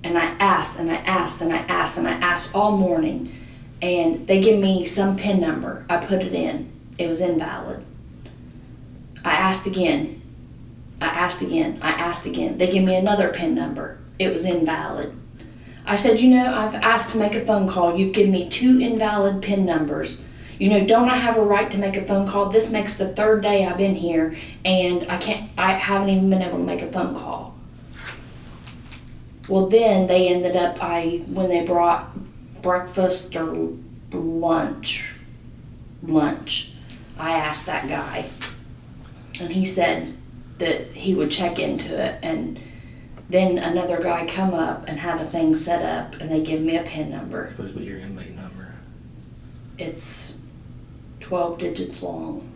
And I asked and I asked and I asked and I asked all morning. And they give me some PIN number. I put it in. It was invalid. I asked again. I asked again. I asked again. They give me another PIN number. It was invalid. I said, you know, I've asked to make a phone call. You've given me 2 invalid PIN numbers. You know, don't I have a right to make a phone call? This makes the 3rd day I've been here and I haven't even been able to make a phone call. Well, then they ended up, when they brought breakfast or lunch, I asked that guy. And he said that he would check into it, and then another guy come up and had a thing set up, and they give me a PIN number. Supposed to be your inmate number. It's 12 digits long.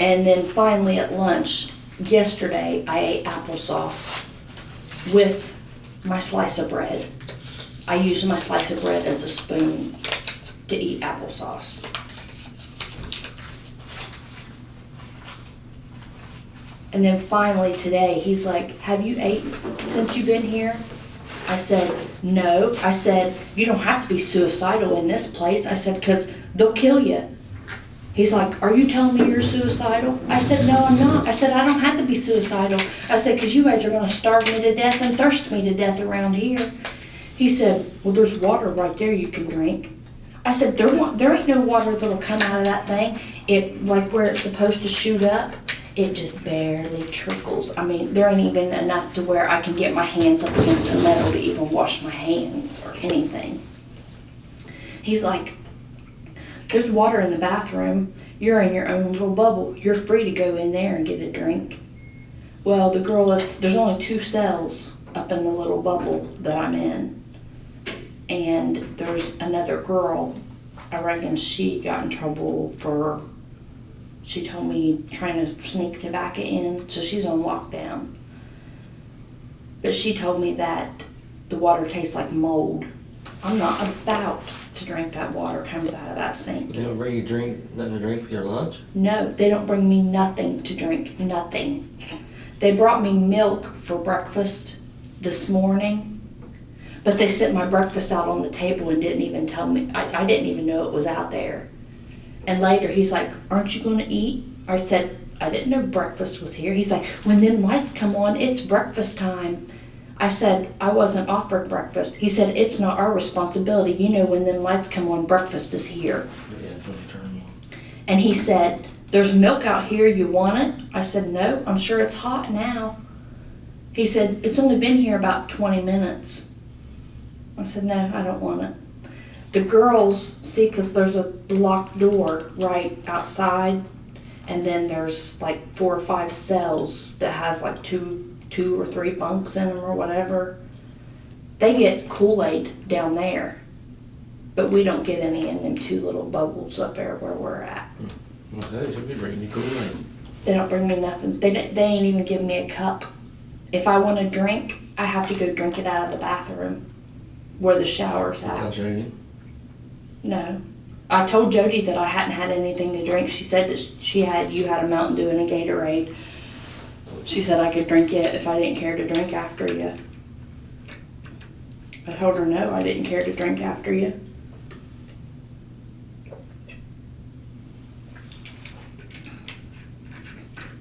And then finally at lunch, yesterday, I ate applesauce with my slice of bread. I used my slice of bread as a spoon to eat applesauce. And then finally today, he's like, have you ate since you've been here? I said, no. I said, you don't have to be suicidal in this place. I said, because they'll kill you. He's like, are you telling me you're suicidal? I said, no, I'm not. I said, I don't have to be suicidal. I said, because you guys are going to starve me to death and thirst me to death around here. He said, well, there's water right there you can drink. I said, there ain't no water that'll come out of that thing. It, like where it's supposed to shoot up, it just barely trickles. I mean, there ain't even enough to where I can get my hands up against the metal to even wash my hands or anything. He's like, there's water in the bathroom. You're in your own little bubble. You're free to go in there and get a drink. Well, the girl, there's only 2 cells up in the little bubble that I'm in. And there's another girl, I reckon she got in trouble for, she told me, trying to sneak tobacco in, so she's on lockdown. But she told me that the water tastes like mold. I'm not about to drink that water comes out of that sink. They don't bring you nothing to drink for your lunch? No, they don't bring me nothing to drink, nothing. They brought me milk for breakfast this morning, but they set my breakfast out on the table and didn't even tell me. I didn't even know it was out there. And later he's like, aren't you going to eat? I said, I didn't know breakfast was here. He's like, when them lights come on, it's breakfast time. I said, I wasn't offered breakfast. He said, it's not our responsibility. You know, when them lights come on, breakfast is here. Yeah, it's when you turn them on. And he said, there's milk out here, you want it? I said, no, I'm sure it's hot now. He said, it's only been here about 20 minutes. I said, no, I don't want it. The girls, see, because there's a locked door right outside, and then there's like 4 or 5 cells that has like two or 3 bunks in them or whatever. They get Kool-Aid down there, but we don't get any in them 2 little bubbles up there where we're at. Okay, so we bring you Kool-Aid. They don't bring me nothing. They ain't even give me a cup. If I want a drink, I have to go drink it out of the bathroom where the shower's You tell at. Jody? No. I told Jody that I hadn't had anything to drink. She said that you had a Mountain Dew and a Gatorade. She said I could drink it if I didn't care to drink after you. I told her no, I didn't care to drink after you.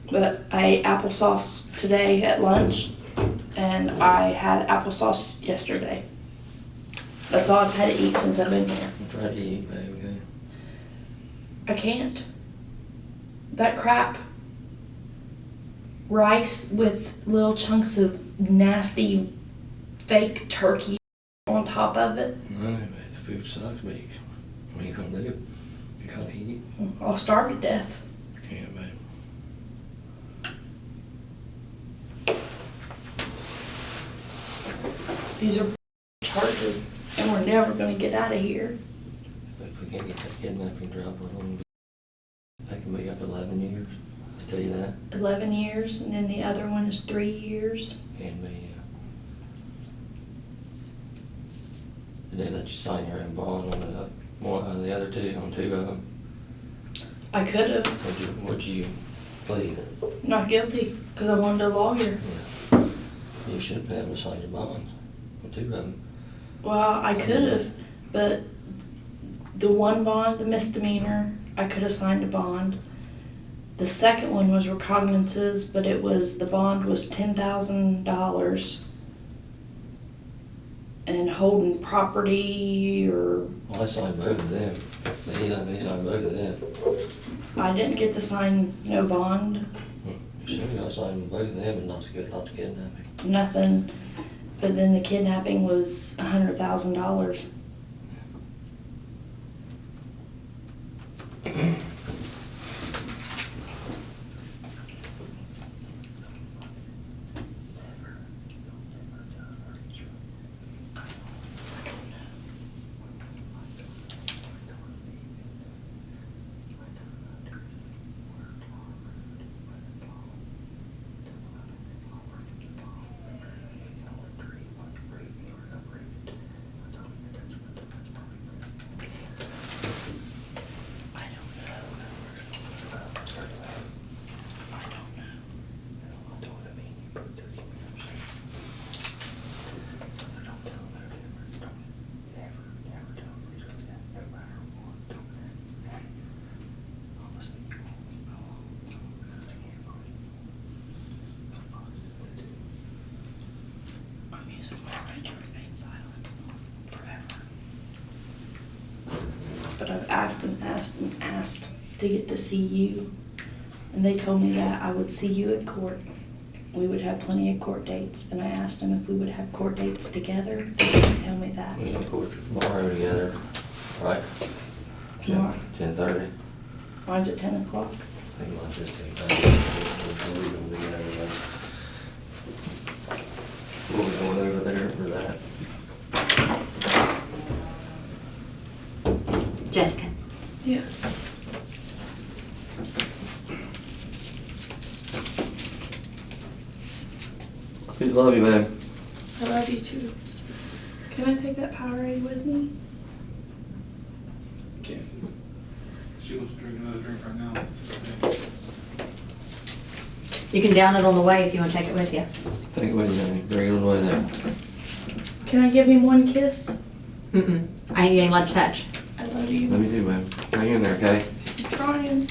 But I ate applesauce today at lunch, and I had applesauce yesterday. That's all I've had to eat since I've been here. Try to eat, baby, okay? I can't. That crap rice with little chunks of nasty fake turkey on top of it. No, baby, the food sucks, but what are you gonna do? You gotta eat. I'll starve to death. Can't, babe. These are charges, and we're never gonna get out of here. If we can't get that kidnapping drop, we're gonna be, that can be up 11 years. I tell you that. 11 years, and then the other one is 3 years. Can be, yeah. Did they let you sign your own bond on one of the other 2, on 2 of them? I could have, Would you plead? not guilty, because I wanted a lawyer. Yeah. You should have been able to sign your bonds on 2 of them. Well, I could have, but the one bond, the misdemeanor, I could have signed a bond. The second one was recognizances, but the bond was $10,000. And holding property or, Well, I signed both of them. He signed both of them. I didn't get to sign no bond, You should have got to sign both of them and not to kidnapping. nothing. But then the kidnapping was $100,000. asked and asked and asked to get to see you. And they told me that I would see you at court. We would have plenty of court dates. And I asked them if we would have court dates together. They didn't tell me that. We have court tomorrow together, right? Tomorrow. 10:30. Mine's at 10 o'clock. I think mine's just 10:30. We'll be together then. We'll be going over there for that. Jessica, Yeah. Good, love you, man. I love you too. Can I take that Powerade with me? Can't. She wants to drink another drink right now. It's okay. you can down it on the way if you want to take it with you. Take it with you, honey. Bring it on the way there. Can I give him one kiss? Mm-mm. I ain't let you touch. I love you. Let me do, man. Hang in there, okay? I'm trying.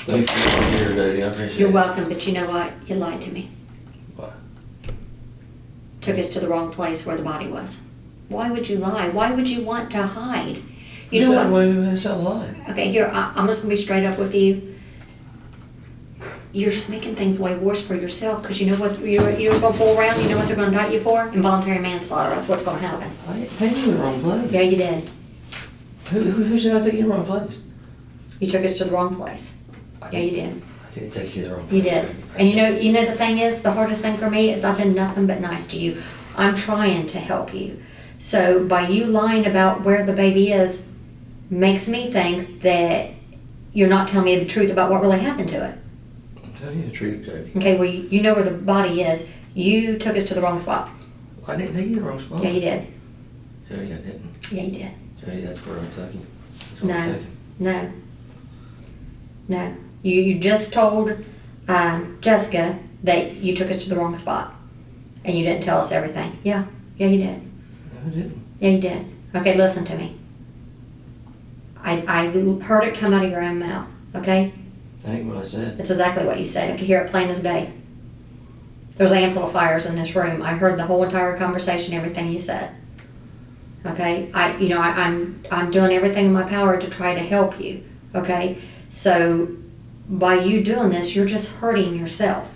Thanks for being here, Daddy. I appreciate it. You're welcome, but you know what? You lied to me. Why? Took us to the wrong place where the body was. Why would you lie? Why would you want to hide? You know what? Who's that lie? Okay, here, I'm just gonna be straight up with you. You're just making things way worse for yourself, because you know what you're gonna pull around, you know what they're gonna indict you for? Involuntary manslaughter, that's what's gonna happen. I didn't take you to the wrong place. Yeah, you did. Who said I took you to the wrong place? You took us to the wrong place. Yeah, you did. I didn't take you to the wrong place. You did. And you know the thing is, the hardest thing for me is I've been nothing but nice to you. I'm trying to help you. So by you lying about where the baby is, makes me think that you're not telling me the truth about what really happened to it. I'm telling you the truth, Jody. Okay, well, you know where the body is. You took us to the wrong spot. I didn't take you to the wrong spot. Yeah, you did. Jody, I didn't. Yeah, you did. Jody, that's where I took you. That's where I No, took you. no, no. You just told Jessica that you took us to the wrong spot. And you didn't tell us everything. Yeah, you did. No, I didn't. Yeah, you did. Okay, listen to me. I heard it come out of your own mouth, okay? That ain't what I said. It's exactly what you said. I could hear it plain as day. There's amplifiers in this room. I heard the whole entire conversation, everything you said. Okay? I'm doing everything in my power to try to help you. Okay? So by you doing this, you're just hurting yourself.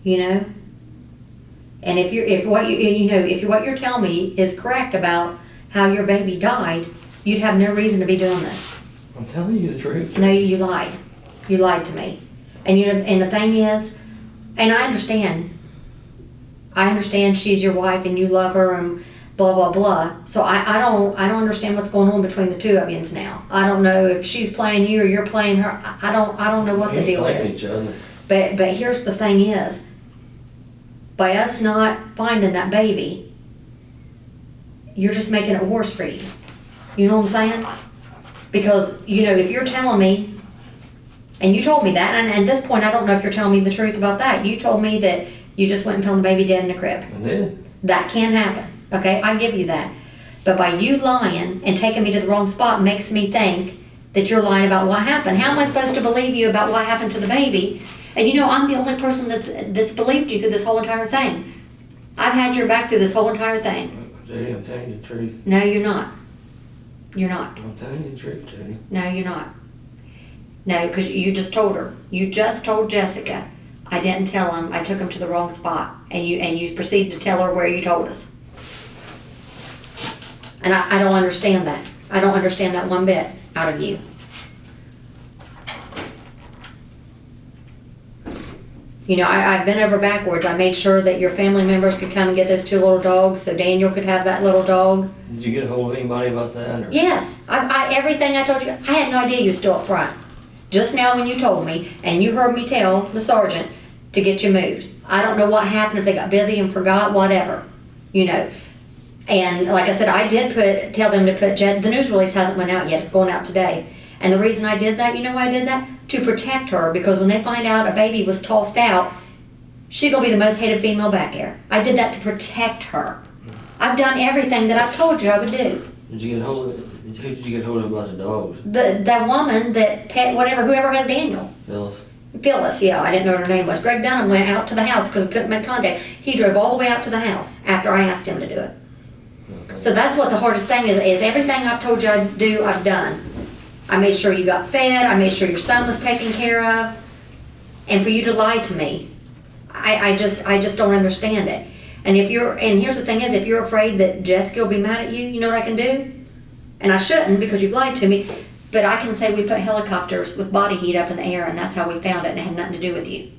You know? And if what you're telling me is correct about how your baby died, you'd have no reason to be doing this. I'm telling you the truth. No, you lied. You lied to me. And and the thing is, and I understand she's your wife and you love her and blah blah blah. So I don't understand what's going on between the two of you now. I don't know if she's playing you or you're playing her. I don't know what We the ain't deal playing is. each other. But here's the thing is, by us not finding that baby, you're just making it worse for you. You know what I'm saying? Because, if you're telling me, and you told me that, and at this point I don't know if you're telling me the truth about that. You told me that you just went and found the baby dead in the crib. I did. That can happen, okay? I give you that. But by you lying and taking me to the wrong spot makes me think that you're lying about what happened. How am I supposed to believe you about what happened to the baby? And I'm the only person that's believed you through this whole entire thing. I've had your back through this whole entire thing. Jody, I'm telling you the truth. No, you're not. You're not. I'm telling you the truth, Jody. No, you're not. No, because you just told her. You just told Jessica. I didn't tell him. I took him to the wrong spot. And you proceeded to tell her where you told us. And I don't understand that. I don't understand that one bit out of you. I've been over backwards. I made sure that your family members could come and get those 2 little dogs so Daniel could have that little dog. Did you get a hold of anybody about that? Or? Yes. Everything I told you, I had no idea you were still up front. Just now when you told me, and you heard me tell the sergeant to get you moved. I don't know what happened, if they got busy and forgot, whatever. And like I said, I did tell them to put the news release hasn't went out yet. It's going out today. And the reason I did that, why I did that? To protect her, because when they find out a baby was tossed out, she's gonna be the most hated female back there. I did that to protect her. I've done everything that I've told you I would do. Who did you get hold of about the dogs? The woman that pet, whatever, whoever has Daniel. Phyllis, yeah, I didn't know what her name was. Greg Dunham went out to the house because we couldn't make contact. He drove all the way out to the house after I asked him to do it. Okay. So that's what the hardest thing is everything I've told you I'd do, I've done. I made sure you got fed, I made sure your son was taken care of, and for you to lie to me, I just don't understand it. And here's the thing is, if you're afraid that Jessica will be mad at you, you know what I can do? And I shouldn't because you've lied to me, but I can say we put helicopters with body heat up in the air and that's how we found it and it had nothing to do with you.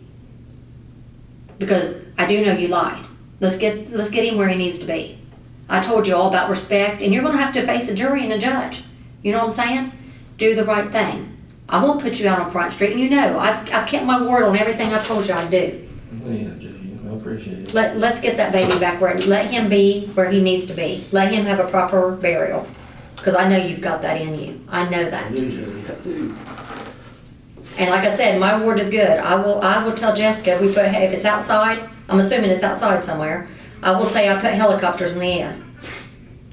Because I do know you lied. Let's get him where he needs to be. I told you all about respect, and you're gonna have to face a jury and a judge. You know what I'm saying? Do the right thing. I won't put you out on Front Street, and you know, I've kept my word on everything I've told you I'd do. Yeah, Judy, I appreciate it. Let's get that baby back let him be where he needs to be. Let him have a proper burial. Because I know you've got that in you. I know that. I do, Judy, I do. And like I said, my word is good. I will tell Jessica, if it's outside, I'm assuming it's outside somewhere, I will say I put helicopters in the air.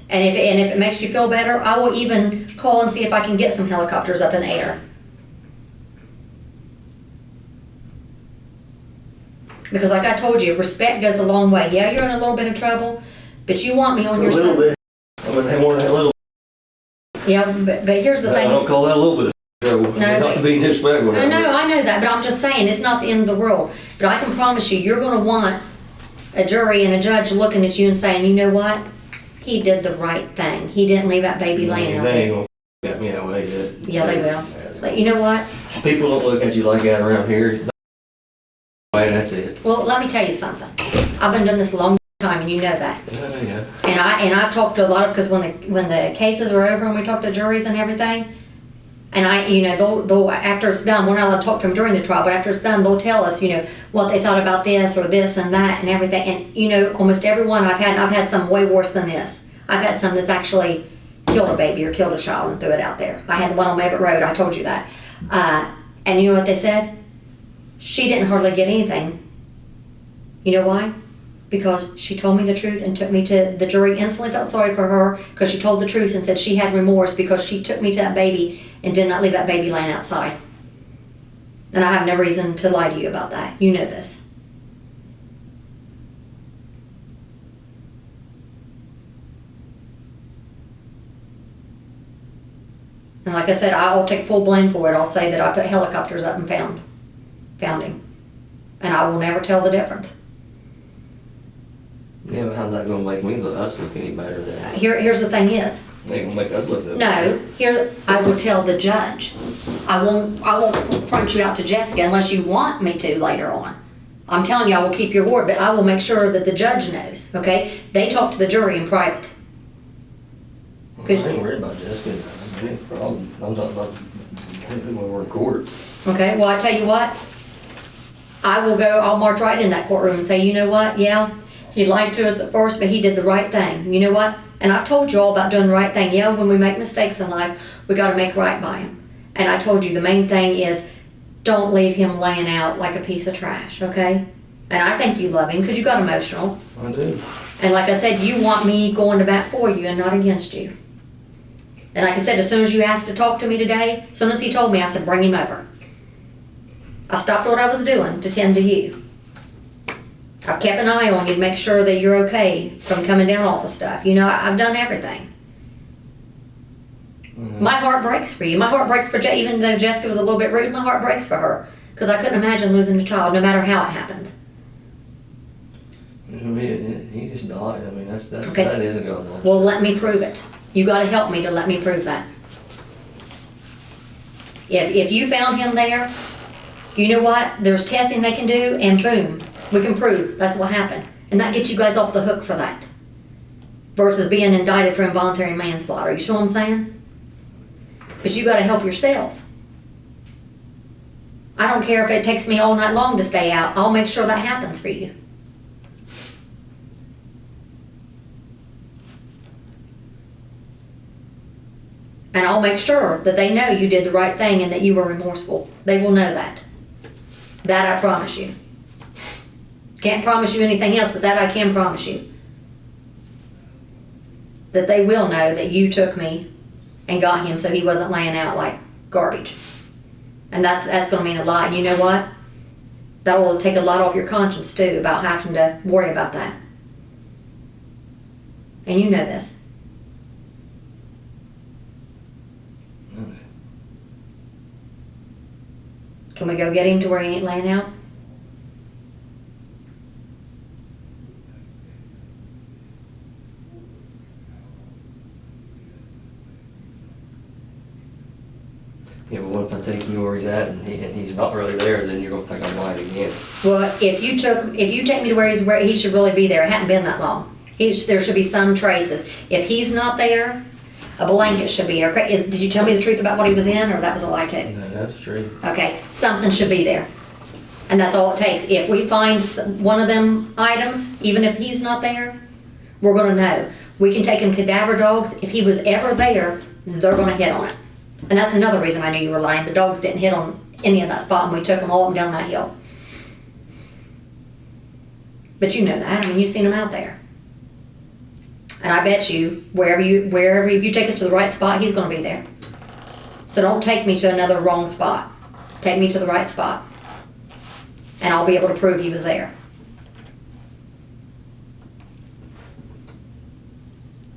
And if it makes you feel better, I will even call and see if I can get some helicopters up in the air. Because like I told you, respect goes a long way. Yeah, you're in a little bit of trouble, but you want me on your side. A little bit. I mean, they more than a little. Yeah, but here's the I thing. don't call that a little bit of trouble. No, Not to be disrespectful. I know that, but I'm just saying, it's not the end of the world. But I can promise you, you're gonna want a jury and a judge looking at you and saying, you know what? He did the right thing. He didn't leave that baby laying out They there. ain't gonna get me that way yet. Yeah, they will. But you know what? People don't look at you like that around here. And that's it. Well, let me tell you something. I've been doing this a long time, and you know that. Yeah. And I've talked to a lot of, because when the cases are over and we talk to juries and everything, and they'll after it's done, we're not allowed to talk to them during the trial, but after it's done, they'll tell us, what they thought about this or this and that and everything. And almost every one I've had some way worse than this. I've had some that's actually killed a baby or killed a child and threw it out there. I had the one on Maybert Road. I told you that. And you know what they said? She didn't hardly get anything. You know why? Because she told me the truth and took me to the jury. Instantly felt sorry for her because she told the truth and said she had remorse because she took me to that baby and did not leave that baby laying outside. And I have no reason to lie to you about that. You know this. And like I said, I'll take full blame for it. I'll say that I put helicopters up and found him. And I will never tell the difference. Yeah, but how's that gonna make us look any better than? Here's the thing is, It ain't gonna make us look good. no, here, I will tell the judge. I won't front you out to Jessica unless you want me to later on. I'm telling you, I will keep your word, but I will make sure that the judge knows, okay? They talk to the jury in private. I ain't worried about Jessica. I ain't a problem. I'm talking about when we're in court. Okay, well, I tell you what, I'll march right in that courtroom and say, you know what, yeah, he lied to us at first, but he did the right thing. You know what? And I've told you all about doing the right thing. Yeah, when we make mistakes in life, we gotta make right by him. And I told you the main thing is don't leave him laying out like a piece of trash, okay? And I think you love him because you got emotional. I do. And like I said, you want me going to bat for you and not against you. And like I said, as soon as you asked to talk to me today, as soon as he told me, I said, bring him over. I stopped what I was doing to tend to you. I've kept an eye on you to make sure that you're okay from coming down off of stuff. I've done everything. Mm-hmm. My heart breaks for you. My heart breaks for even though Jessica was a little bit rude, my heart breaks for her. Because I couldn't imagine losing a child, no matter how it happened. He just died. I mean, that's Okay. That isn't going on. Well, let me prove it. You got to help me to let me prove that. If you found him there, you know what? There's testing they can do, and boom, we can prove that's what happened. And that gets you guys off the hook for that. Versus being indicted for involuntary manslaughter. You see what I'm saying? But you got to help yourself. I don't care if it takes me all night long to stay out. I'll make sure that happens for you. And I'll make sure that they know you did the right thing and that you were remorseful. They will know that. That I promise you. Can't promise you anything else, but that I can promise you. that they will know that you took me and got him so he wasn't laying out like garbage. And that's going to mean a lot. And you know what? That will take a lot off your conscience too, about having to worry about that. And you know this. Okay. Can we go get him to where he ain't laying out? Yeah, but what if I take you where he's at and he's not really there, then you're gonna think I'm lying again. Well, if you take me to where he should really be there. It hadn't been that long. There should be some traces. If he's not there, a blanket should be there. Did you tell me the truth about what he was in, or that was a lie too? No, that's true. Okay, something should be there. And that's all it takes. If we find one of them items, even if he's not there, we're gonna know. We can take him cadaver dogs. If he was ever there, they're gonna hit on it. And that's another reason I knew you were lying. The dogs didn't hit on any of that spot, and we took them all up and down that hill. But you know that. I mean, you've seen them out there. And I bet you, wherever you take us to the right spot, he's gonna be there. So don't take me to another wrong spot. Take me to the right spot. And I'll be able to prove he was there.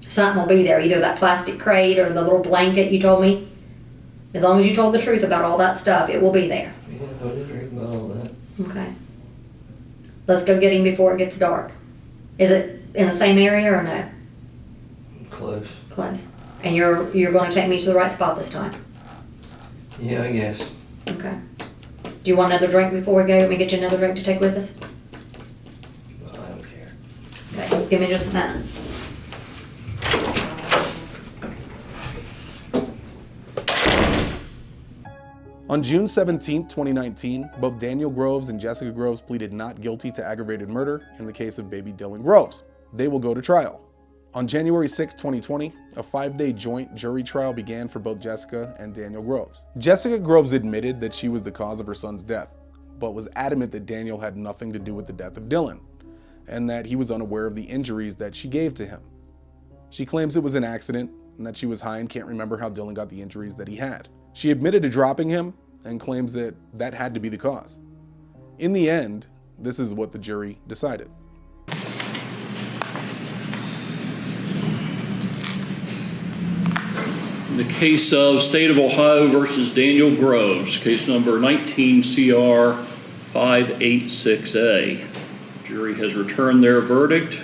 Something will be there, either that plastic crate or the little blanket you told me. As long as you told the truth about all that stuff, it will be there. Yeah, I told you the truth about all that. Okay. Let's go get him before it gets dark. Is it in the same area or no? Close. Close. And you're going to take me to the right spot this time? Yeah, I guess. Okay. Do you want another drink before we go? Let me get you another drink to take with us? No, I don't care. Okay, give me just a minute. On June 17, 2019, both Daniel Groves and Jessica Groves pleaded not guilty to aggravated murder in the case of baby Dylan Groves. They will go to trial. On January 6, 2020, a 5-day joint jury trial began for both Jessica and Daniel Groves. Jessica Groves admitted that she was the cause of her son's death, but was adamant that Daniel had nothing to do with the death of Dylan, and that he was unaware of the injuries that she gave to him. She claims it was an accident, and that she was high and can't remember how Dylan got the injuries that he had. She admitted to dropping him, and claims that that had to be the cause. In the end, this is what the jury decided. In the case of State of Ohio versus Daniel Groves, case number 19 CR 586A. Jury has returned their verdict.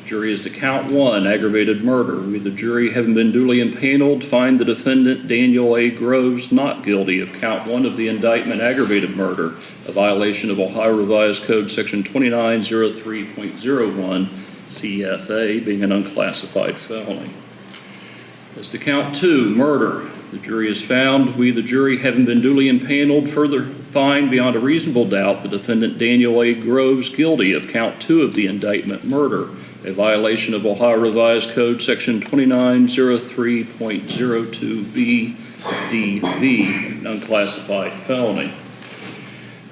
Jury is to count 1, aggravated murder. We, the jury, having been duly impaneled, find the defendant Daniel A. Groves not guilty of count 1 of the indictment, aggravated murder, a violation of Ohio Revised Code section 2903.01 CFA, being an unclassified felony. As to count 2, murder, the jury has found, we, the jury, having been duly impaneled, further find beyond a reasonable doubt the defendant Daniel A. Groves guilty of count 2 of the indictment, murder, a violation of Ohio Revised Code section 2903.02B DV, an unclassified felony.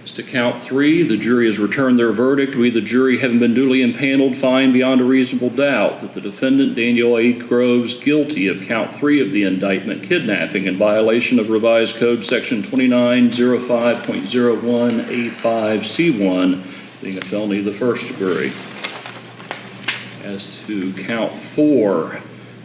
As to count 3, the jury has returned their verdict. We, the jury, having been duly impaneled, find beyond a reasonable doubt that the defendant Daniel A. Groves guilty of count 3 of the indictment, kidnapping, in violation of Revised Code section 2905.01 A5C1, being a felony of the first degree. As to count 4,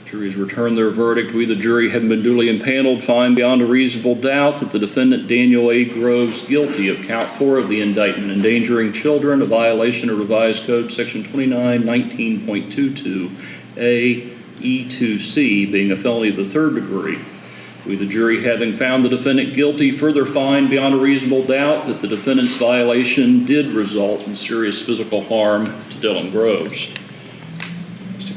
juries return their verdict. We, the jury, having been duly impaneled, find beyond a reasonable doubt that the defendant Daniel A. Groves guilty of count 4 of the indictment, endangering children, a violation of Revised Code section 2919.22 A E2C, being a felony of the third degree. We, the jury, having found the defendant guilty, further find beyond a reasonable doubt that the defendant's violation did result in serious physical harm to Dylan Groves.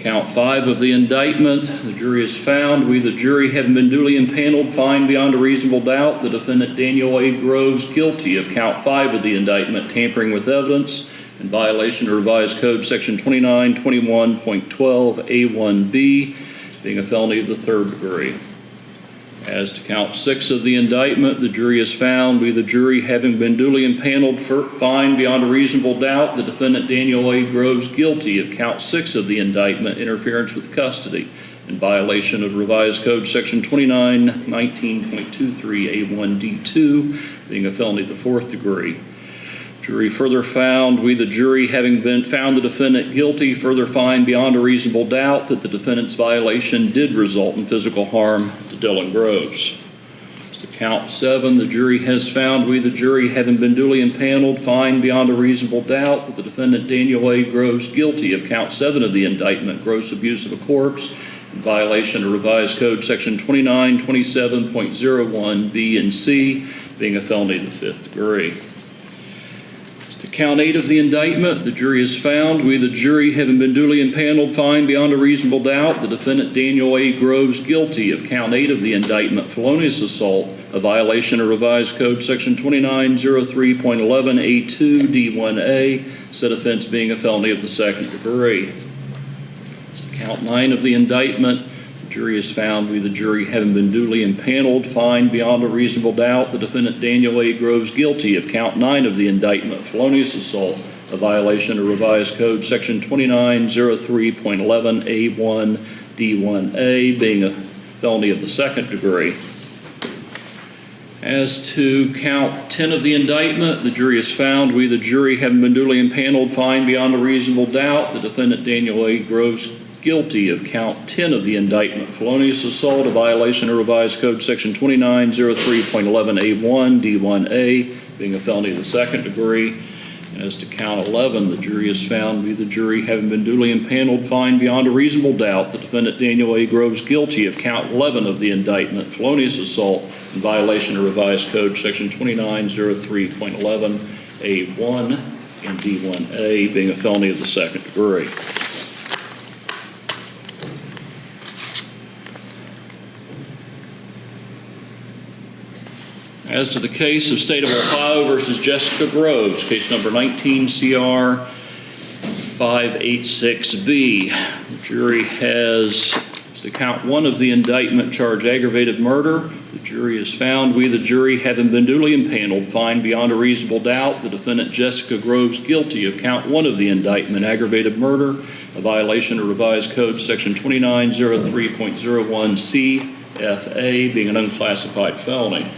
Count 5 of the indictment, the jury has found, we, the jury, having been duly impaneled, find beyond a reasonable doubt the defendant Daniel A. Groves guilty of count 5 of the indictment, tampering with evidence, in violation of Revised Code section 2921.12 A1B, being a felony of the third degree. As to count 6 of the indictment, the jury has found, we, the jury, having been duly impaneled, find beyond a reasonable doubt the defendant Daniel A. Groves guilty of count 6 of the indictment, interference with custody, in violation of Revised Code Section 2919.23A1D2, being a felony of the fourth degree. Jury further found, we the jury, having been found the defendant guilty, further find beyond a reasonable doubt that the defendant's violation did result in physical harm to Dylan Groves. To count 7, the jury has found, we the jury, having been duly impaneled, find beyond a reasonable doubt that the defendant Daniel A. Groves guilty of count 7 of the indictment, gross abuse of a corpse, in violation of Revised Code Section 2927.01 B and C, being a felony of the fifth degree. To count 8 of the indictment, the jury has found, we the jury, having been duly impaneled, find beyond a reasonable doubt the defendant Daniel A. Groves guilty of count 8 of the indictment, felonious assault, a violation of Revised Code Section 2903.11 A2 D1A, said offense being a felony of the second degree. Count 9 of the indictment, the jury has found, we the jury, having been duly impaneled, find beyond a reasonable doubt the defendant Daniel A. Groves guilty of count 9 of the indictment, felonious assault, a violation of Revised Code Section 2903.11 A1 D1A, being a felony of the second degree. As to count 10 of the indictment, the jury has found, we the jury, having been duly impaneled, find beyond a reasonable doubt the defendant Daniel A. Groves guilty of count 10 of the indictment, felonious assault, a violation of Revised Code Section 2903.11 A1 D1A, being a felony of the second degree. And as to count 11, the jury has found, we the jury, having been duly impaneled, find beyond a reasonable doubt the defendant Daniel A. Groves guilty of count 11 of the indictment, felonious assault, in violation of Revised Code Section 2903.11 A1 and D1A, being a felony of the second degree. As to the case of State of Ohio versus Jessica Groves, case number 19 CR 586B, the jury has, to count 1 of the indictment, charge aggravated murder. The jury has found, we the jury, having been duly impaneled, find beyond a reasonable doubt the defendant Jessica Groves guilty of count 1 of the indictment, aggravated murder, a violation of Revised Code Section 2903.01 CFA, being an unclassified felony.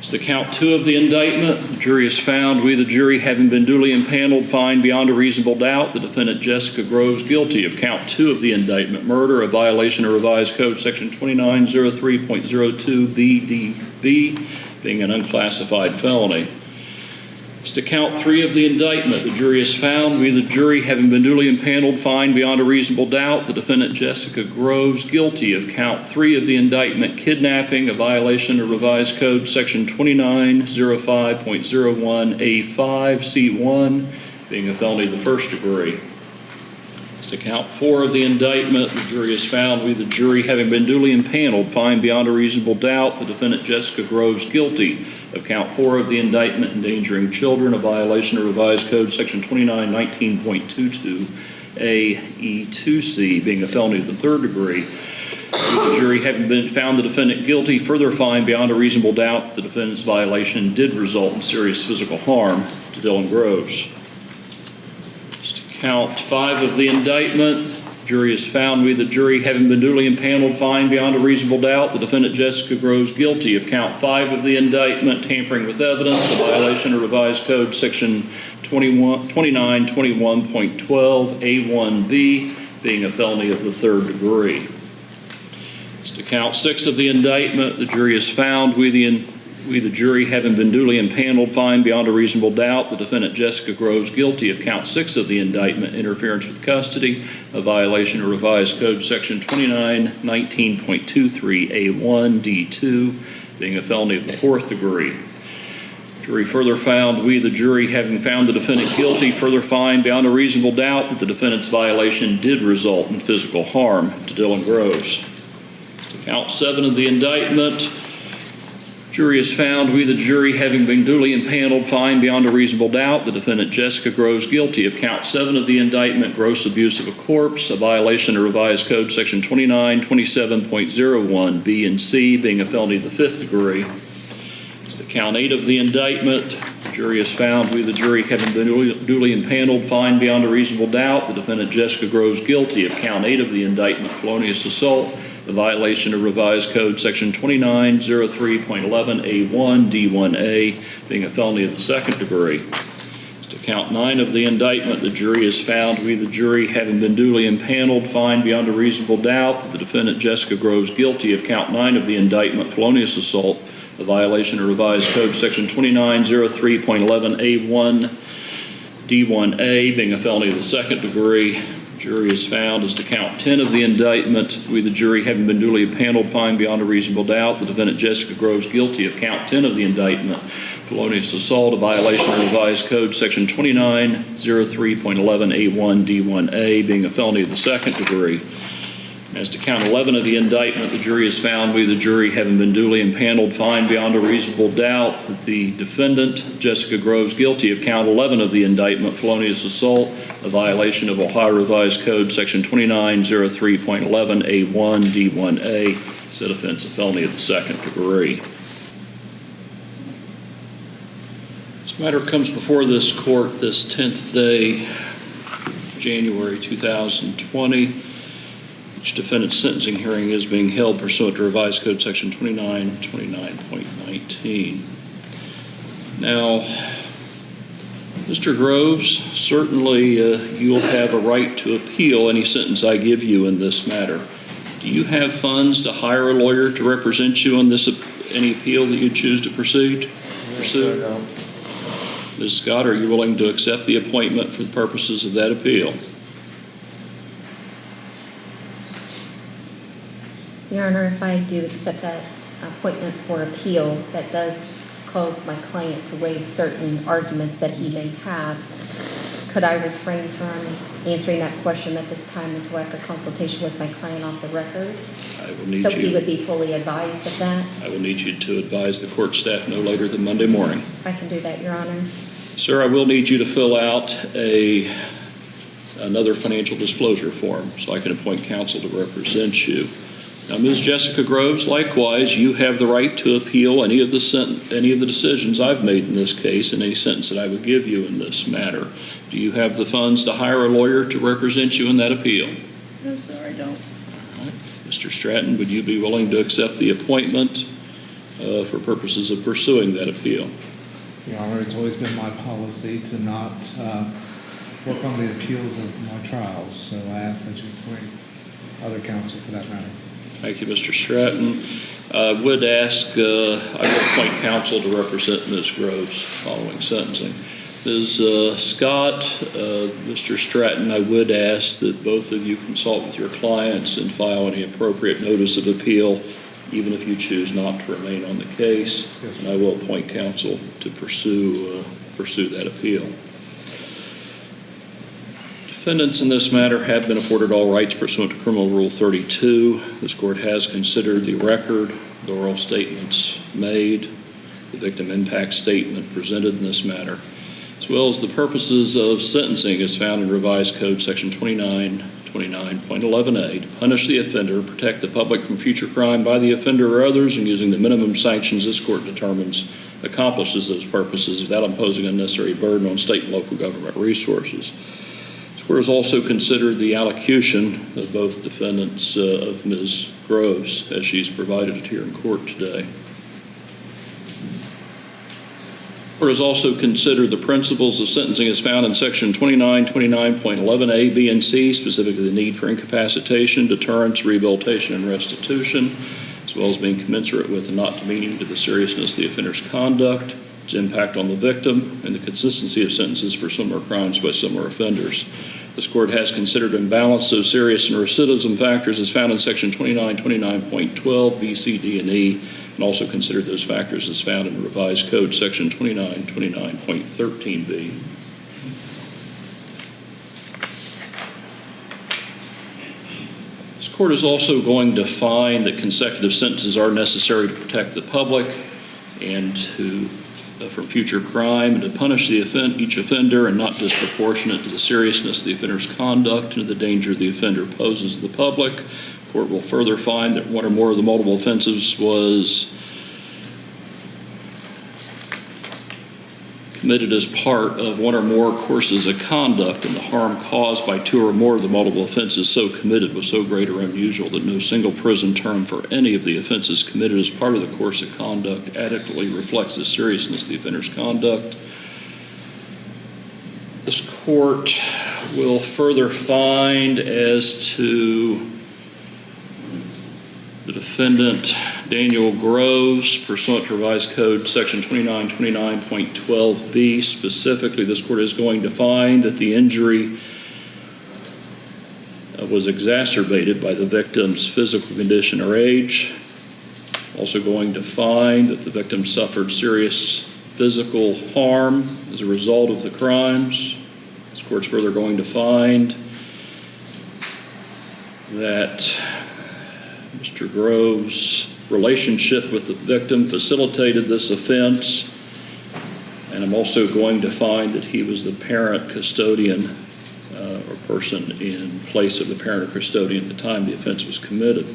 To count 2 of the indictment, the jury has found, we the jury, having been duly impaneled, find beyond a reasonable doubt the defendant Jessica Groves guilty of count 2 of the indictment, murder, a violation of Revised Code Section 2903.02 BDB, being an unclassified felony. To count 3 of the indictment, the jury has found, we the jury, having been duly impaneled, find beyond a reasonable doubt the defendant Jessica Groves guilty of count 3 of the indictment, kidnapping, a violation of Revised Code Section 2905.01 A5 C1, being a felony of the first degree. To count 4 of the indictment, the jury has found, we the jury, having been duly impaneled, find beyond a reasonable doubt the defendant Jessica Groves guilty of count 4 of the indictment, endangering children, a violation of Revised Code Section 2919.22 AE2C, being a felony of the third degree. The jury, having been found the defendant guilty, further find beyond a reasonable doubt that the defendant's violation did result in serious physical harm to Dylan Groves. Count 5 of the indictment, the jury has found, we the jury, having been duly impaneled, find beyond a reasonable doubt the defendant Jessica Groves guilty of count 5 of the indictment, tampering with evidence, a violation of Revised Code Section 2921.12 A1B, being a felony of the third degree. To count 6 of the indictment, the jury has found, we the jury, having been duly impaneled, find beyond a reasonable doubt the defendant Jessica Groves guilty of count 6 of the indictment, interference with custody, a violation of Revised Code Section 2919.23 A1 D2, being a felony of the fourth degree. Jury further found, we the jury, having found the defendant guilty, further find beyond a reasonable doubt that the defendant's violation did result in physical harm to Dylan Groves. To count 7 of the indictment, jury has found, we the jury, having been duly impaneled, find beyond a reasonable doubt the defendant Jessica Groves guilty of count 7 of the indictment, gross abuse of a corpse, a violation of Revised Code Section 2927.01 B and C, being a felony of the fifth degree. It's the count 8 of the indictment. The jury has found, we the jury having been duly impaneled, find beyond a reasonable doubt the defendant Jessica Groves guilty of count 8 of the indictment, felonious assault, the violation of revised code section 2903.11A1 D1A, being a felony of the second degree. As to count 9 of the indictment, the jury has found, we the jury having been duly impaneled, find beyond a reasonable doubt that the defendant Jessica Groves guilty of count 9 of the indictment, felonious assault, the violation of revised code section 2903.11A1 D1A, being a felony of the second degree. Jury is found as to count 10 of the indictment, we the jury having been duly impaneled, find beyond a reasonable doubt the defendant Jessica Groves guilty of count 10 of the indictment, felonious assault, a violation of revised code section 2903.11A1 D1A, being a felony of the second degree. As to count 11 of the indictment, the jury has found, we the jury having been duly impaneled, find beyond a reasonable doubt that the defendant Jessica Groves guilty of count 11 of the indictment, felonious assault, a violation of Ohio revised code section 2903.11A1 D1A, said offense a felony of the second degree. This matter comes before this court this 10th day, January 2020. Each defendant's sentencing hearing is being held pursuant to revised code section 2929.19. Now, Mr. Groves, certainly you'll have a right to appeal any sentence I give you in this matter. Do you have funds to hire a lawyer to represent you on this any appeal that you choose to pursue? Ms. Scott, are you willing to accept the appointment for the purposes of that appeal? Your Honor, if I do accept that appointment for appeal, that does cause my client to waive certain arguments that he may have. Could I refrain from answering that question at this time until after consultation with my client off the record? I will need so he would be fully advised of that? I will need you to advise the court staff no later than Monday morning. I can do that, Your Honor. Sir, I will need you to fill out another financial disclosure form so I can appoint counsel to represent you. Now, Ms. Jessica Groves, likewise, you have the right to appeal any of the decisions I've made in this case and any sentence that I would give you in this matter. Do you have the funds to hire a lawyer to represent you in that appeal? No, sir, I don't. All right. Mr. Stratton, would you be willing to accept the appointment for purposes of pursuing that appeal? Your Honor, it's always been my policy to not work on the appeals of my trials, so I ask that you appoint other counsel for that matter. Thank you, Mr. Stratton. I would ask, I will appoint counsel to represent Ms. Groves following sentencing. Ms. Scott, Mr. Stratton, I would ask that both of you consult with your clients and file any appropriate notice of appeal, even if you choose not to remain on the case. Yes, and I will appoint counsel to pursue that appeal. Defendants in this matter have been afforded all rights pursuant to Criminal Rule 32. This court has considered the record, the oral statements made, the victim impact statement presented in this matter, as well as the purposes of sentencing as found in Revised Code Section 2929.11a to punish the offender, protect the public from future crime by the offender or others, and using the minimum sanctions this court determines accomplishes those purposes without imposing unnecessary burden on state and local government resources. This court has also considered the allocution of both defendants of Ms. Groves as she's provided it here in court today. The court has also considered the principles of sentencing as found in Section 2929.11a, b, and c, specifically the need for incapacitation, deterrence, rehabilitation, and restitution, as well as being commensurate with and not demeaning to the seriousness of the offender's conduct, its impact on the victim, and the consistency of sentences for similar crimes by similar offenders. This court has considered and balanced those serious and recidivism factors as found in Section 2929.12, b, c, d, and e, and also considered those factors as found in Revised Code Section 2929.13b. This court is also going to find that consecutive sentences are necessary to protect the public and to from future crime and to punish each offender and not disproportionate to the seriousness of the offender's conduct and to the danger the offender poses to the public. The court will further find that one or more of the multiple offenses was committed as part of one or more courses of conduct, and the harm caused by two or more of the multiple offenses so committed was so great or unusual that no single prison term for any of the offenses committed as part of the course of conduct adequately reflects the seriousness of the offender's conduct. This court will further find as to the defendant, Daniel Groves, pursuant to Revised Code Section 2929.12b. Specifically, this court is going to find that the injury was exacerbated by the victim's physical condition or age. Also going to find that the victim suffered serious physical harm as a result of the crimes. This court's further going to find that Mr. Groves' relationship with the victim facilitated this offense, and I'm also going to find that he was the parent, custodian, or person in place of the parent or custodian at the time the offense was committed.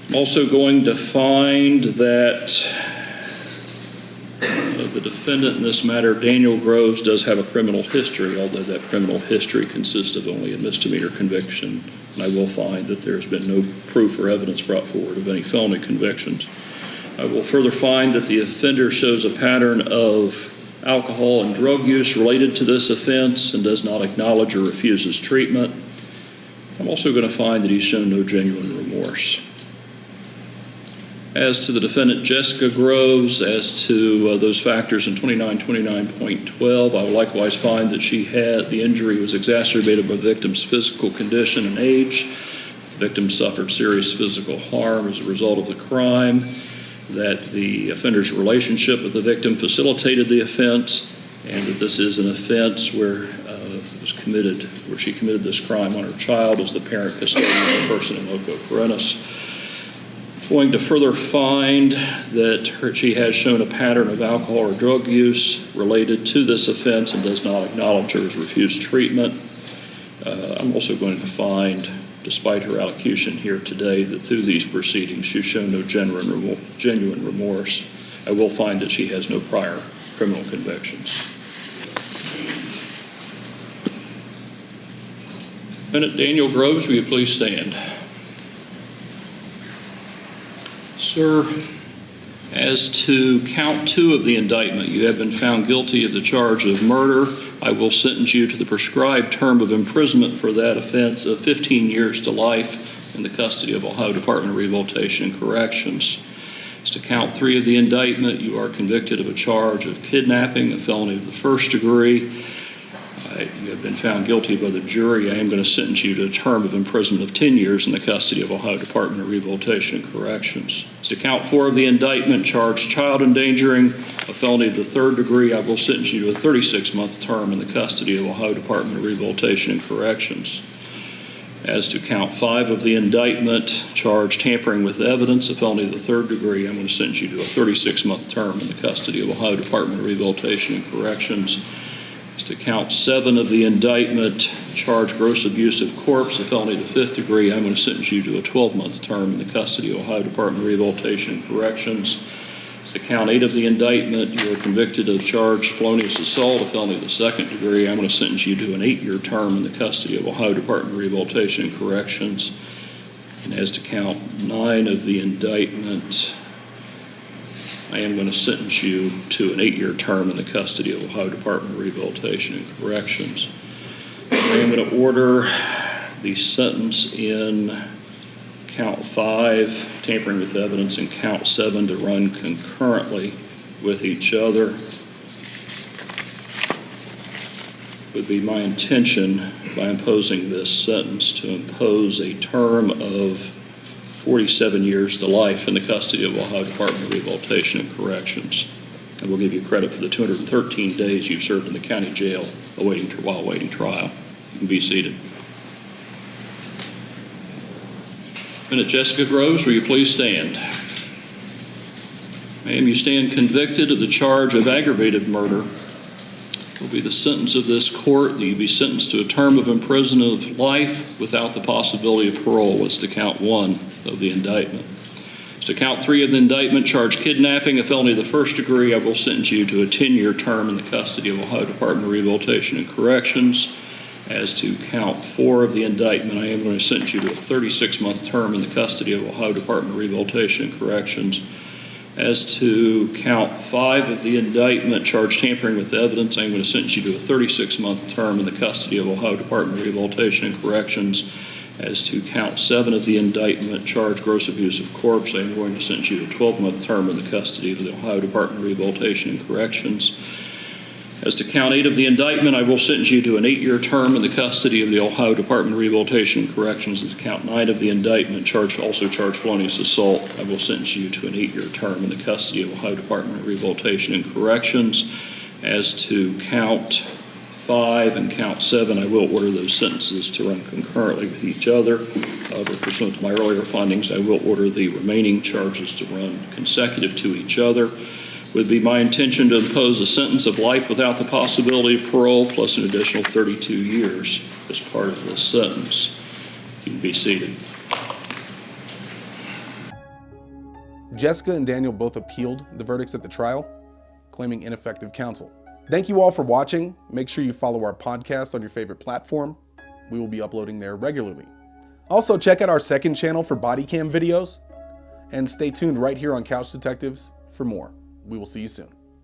I'm also going to find that the defendant in this matter, Daniel Groves, does have a criminal history, although that criminal history consists of only a misdemeanor conviction. And I will find that there's been no proof or evidence brought forward of any felony convictions. I will further find that the offender shows a pattern of alcohol and drug use related to this offense and does not acknowledge or refuses treatment. I'm also going to find that he's shown no genuine remorse. As to the defendant, Jessica Groves, as to those factors in 2929.12, I will likewise find that the injury was exacerbated by the victim's physical condition and age. The victim suffered serious physical harm as a result of the crime, that the offender's relationship with the victim facilitated the offense, and that this is an offense where she committed this crime on her child as the parent, custodian, person in loco parentis. Going to further find that she has shown a pattern of alcohol or drug use related to this offense and does not acknowledge or has refused treatment. I'm also going to find, despite her allocution here today, that through these proceedings she's shown no genuine remorse. I will find that she has no prior criminal convictions. Defendant Daniel Groves, will you please stand? Sir, as to count 2 of the indictment, you have been found guilty of the charge of murder. I will sentence you to the prescribed term of imprisonment for that offense of 15 years to life in the custody of Ohio Department of Rehabilitation and Corrections. As to count 3 of the indictment, you are convicted of a charge of kidnapping, a felony of the first degree. You have been found guilty by the jury. I am going to sentence you to a term of imprisonment of 10 years in the custody of Ohio Department of Rehabilitation and Corrections. As to count 4 of the indictment, charged child endangering, a felony of the third degree, I will sentence you to a 36-month term in the custody of Ohio Department of Rehabilitation and Corrections. As to count 5 of the indictment, charged tampering with evidence, a felony of the third degree, I'm going to sentence you to a 36-month term in the custody of Ohio Department of Rehabilitation and Corrections. To count 7 of the indictment, charge gross abuse of corpse, a felony of the 5th degree, I'm going to sentence you to a 12-month term in the custody of Ohio Department of Rehabilitation and Corrections. To count 8 of the indictment, you are convicted of charged felonious assault, a felony of the 2nd degree. I'm going to sentence you to an 8-year term in the custody of Ohio Department of Rehabilitation and Corrections. And as to count 9 of the indictment, I am going to sentence you to an 8-year term in the custody of Ohio Department of Rehabilitation and Corrections. I am going to order the sentence in count 5, tampering with evidence, and count 7 to run concurrently with each other. It would be my intention, by imposing this sentence, to impose a term of 47 years to life in the custody of Ohio Department of Rehabilitation and Corrections. And we'll give you credit for the 213 days you've served in the county jail while awaiting trial. You can be seated. Defendant Jessica Groves, will you please stand? Ma'am, you stand convicted of the charge of aggravated murder. Will be the sentence of this court that you be sentenced to a term of imprisonment of life without the possibility of parole. Was to count 1 of the indictment. As To count 3 of the indictment, charge kidnapping, a felony of the first degree, I will sentence you to a 10-year term in the custody of Ohio Department of Rehabilitation and Corrections. As to count 4 of the indictment, I am going to sentence you to a 36-month term in the custody of Ohio Department of Rehabilitation and Corrections. As to count 5 of the indictment, charge tampering with evidence, I am going to sentence you to a 36-month term in the custody of Ohio Department of Rehabilitation and Corrections. As to count 7 of the indictment, charge gross abuse of corpse, I am going to sentence you to a 12-month term in the custody of the Ohio Department of Rehabilitation and Corrections. As to count 8 of the indictment, I will sentence you to an 8-year term in the custody of the Ohio Department of Rehabilitation and Corrections. As to count 9 of the indictment, also charge felonious assault, I will sentence you to an 8-year term in the custody of Ohio Department of Rehabilitation and Corrections. As to count 5 and count 7, I will order those sentences to run concurrently with each other. However, pursuant to my earlier findings, I will order the remaining charges to run consecutive to each other. It would be my intention to impose a sentence of life without the possibility of parole plus an additional 32 years as part of this sentence. You can be seated. Jessica and Daniel both appealed the verdicts at the trial, claiming ineffective counsel. Thank you all for watching. Make sure you follow our podcast on your favorite platform. We will be uploading there regularly. Also, check out our second channel for body cam videos, and stay tuned right here on Couch Detectives for more. We will see you soon.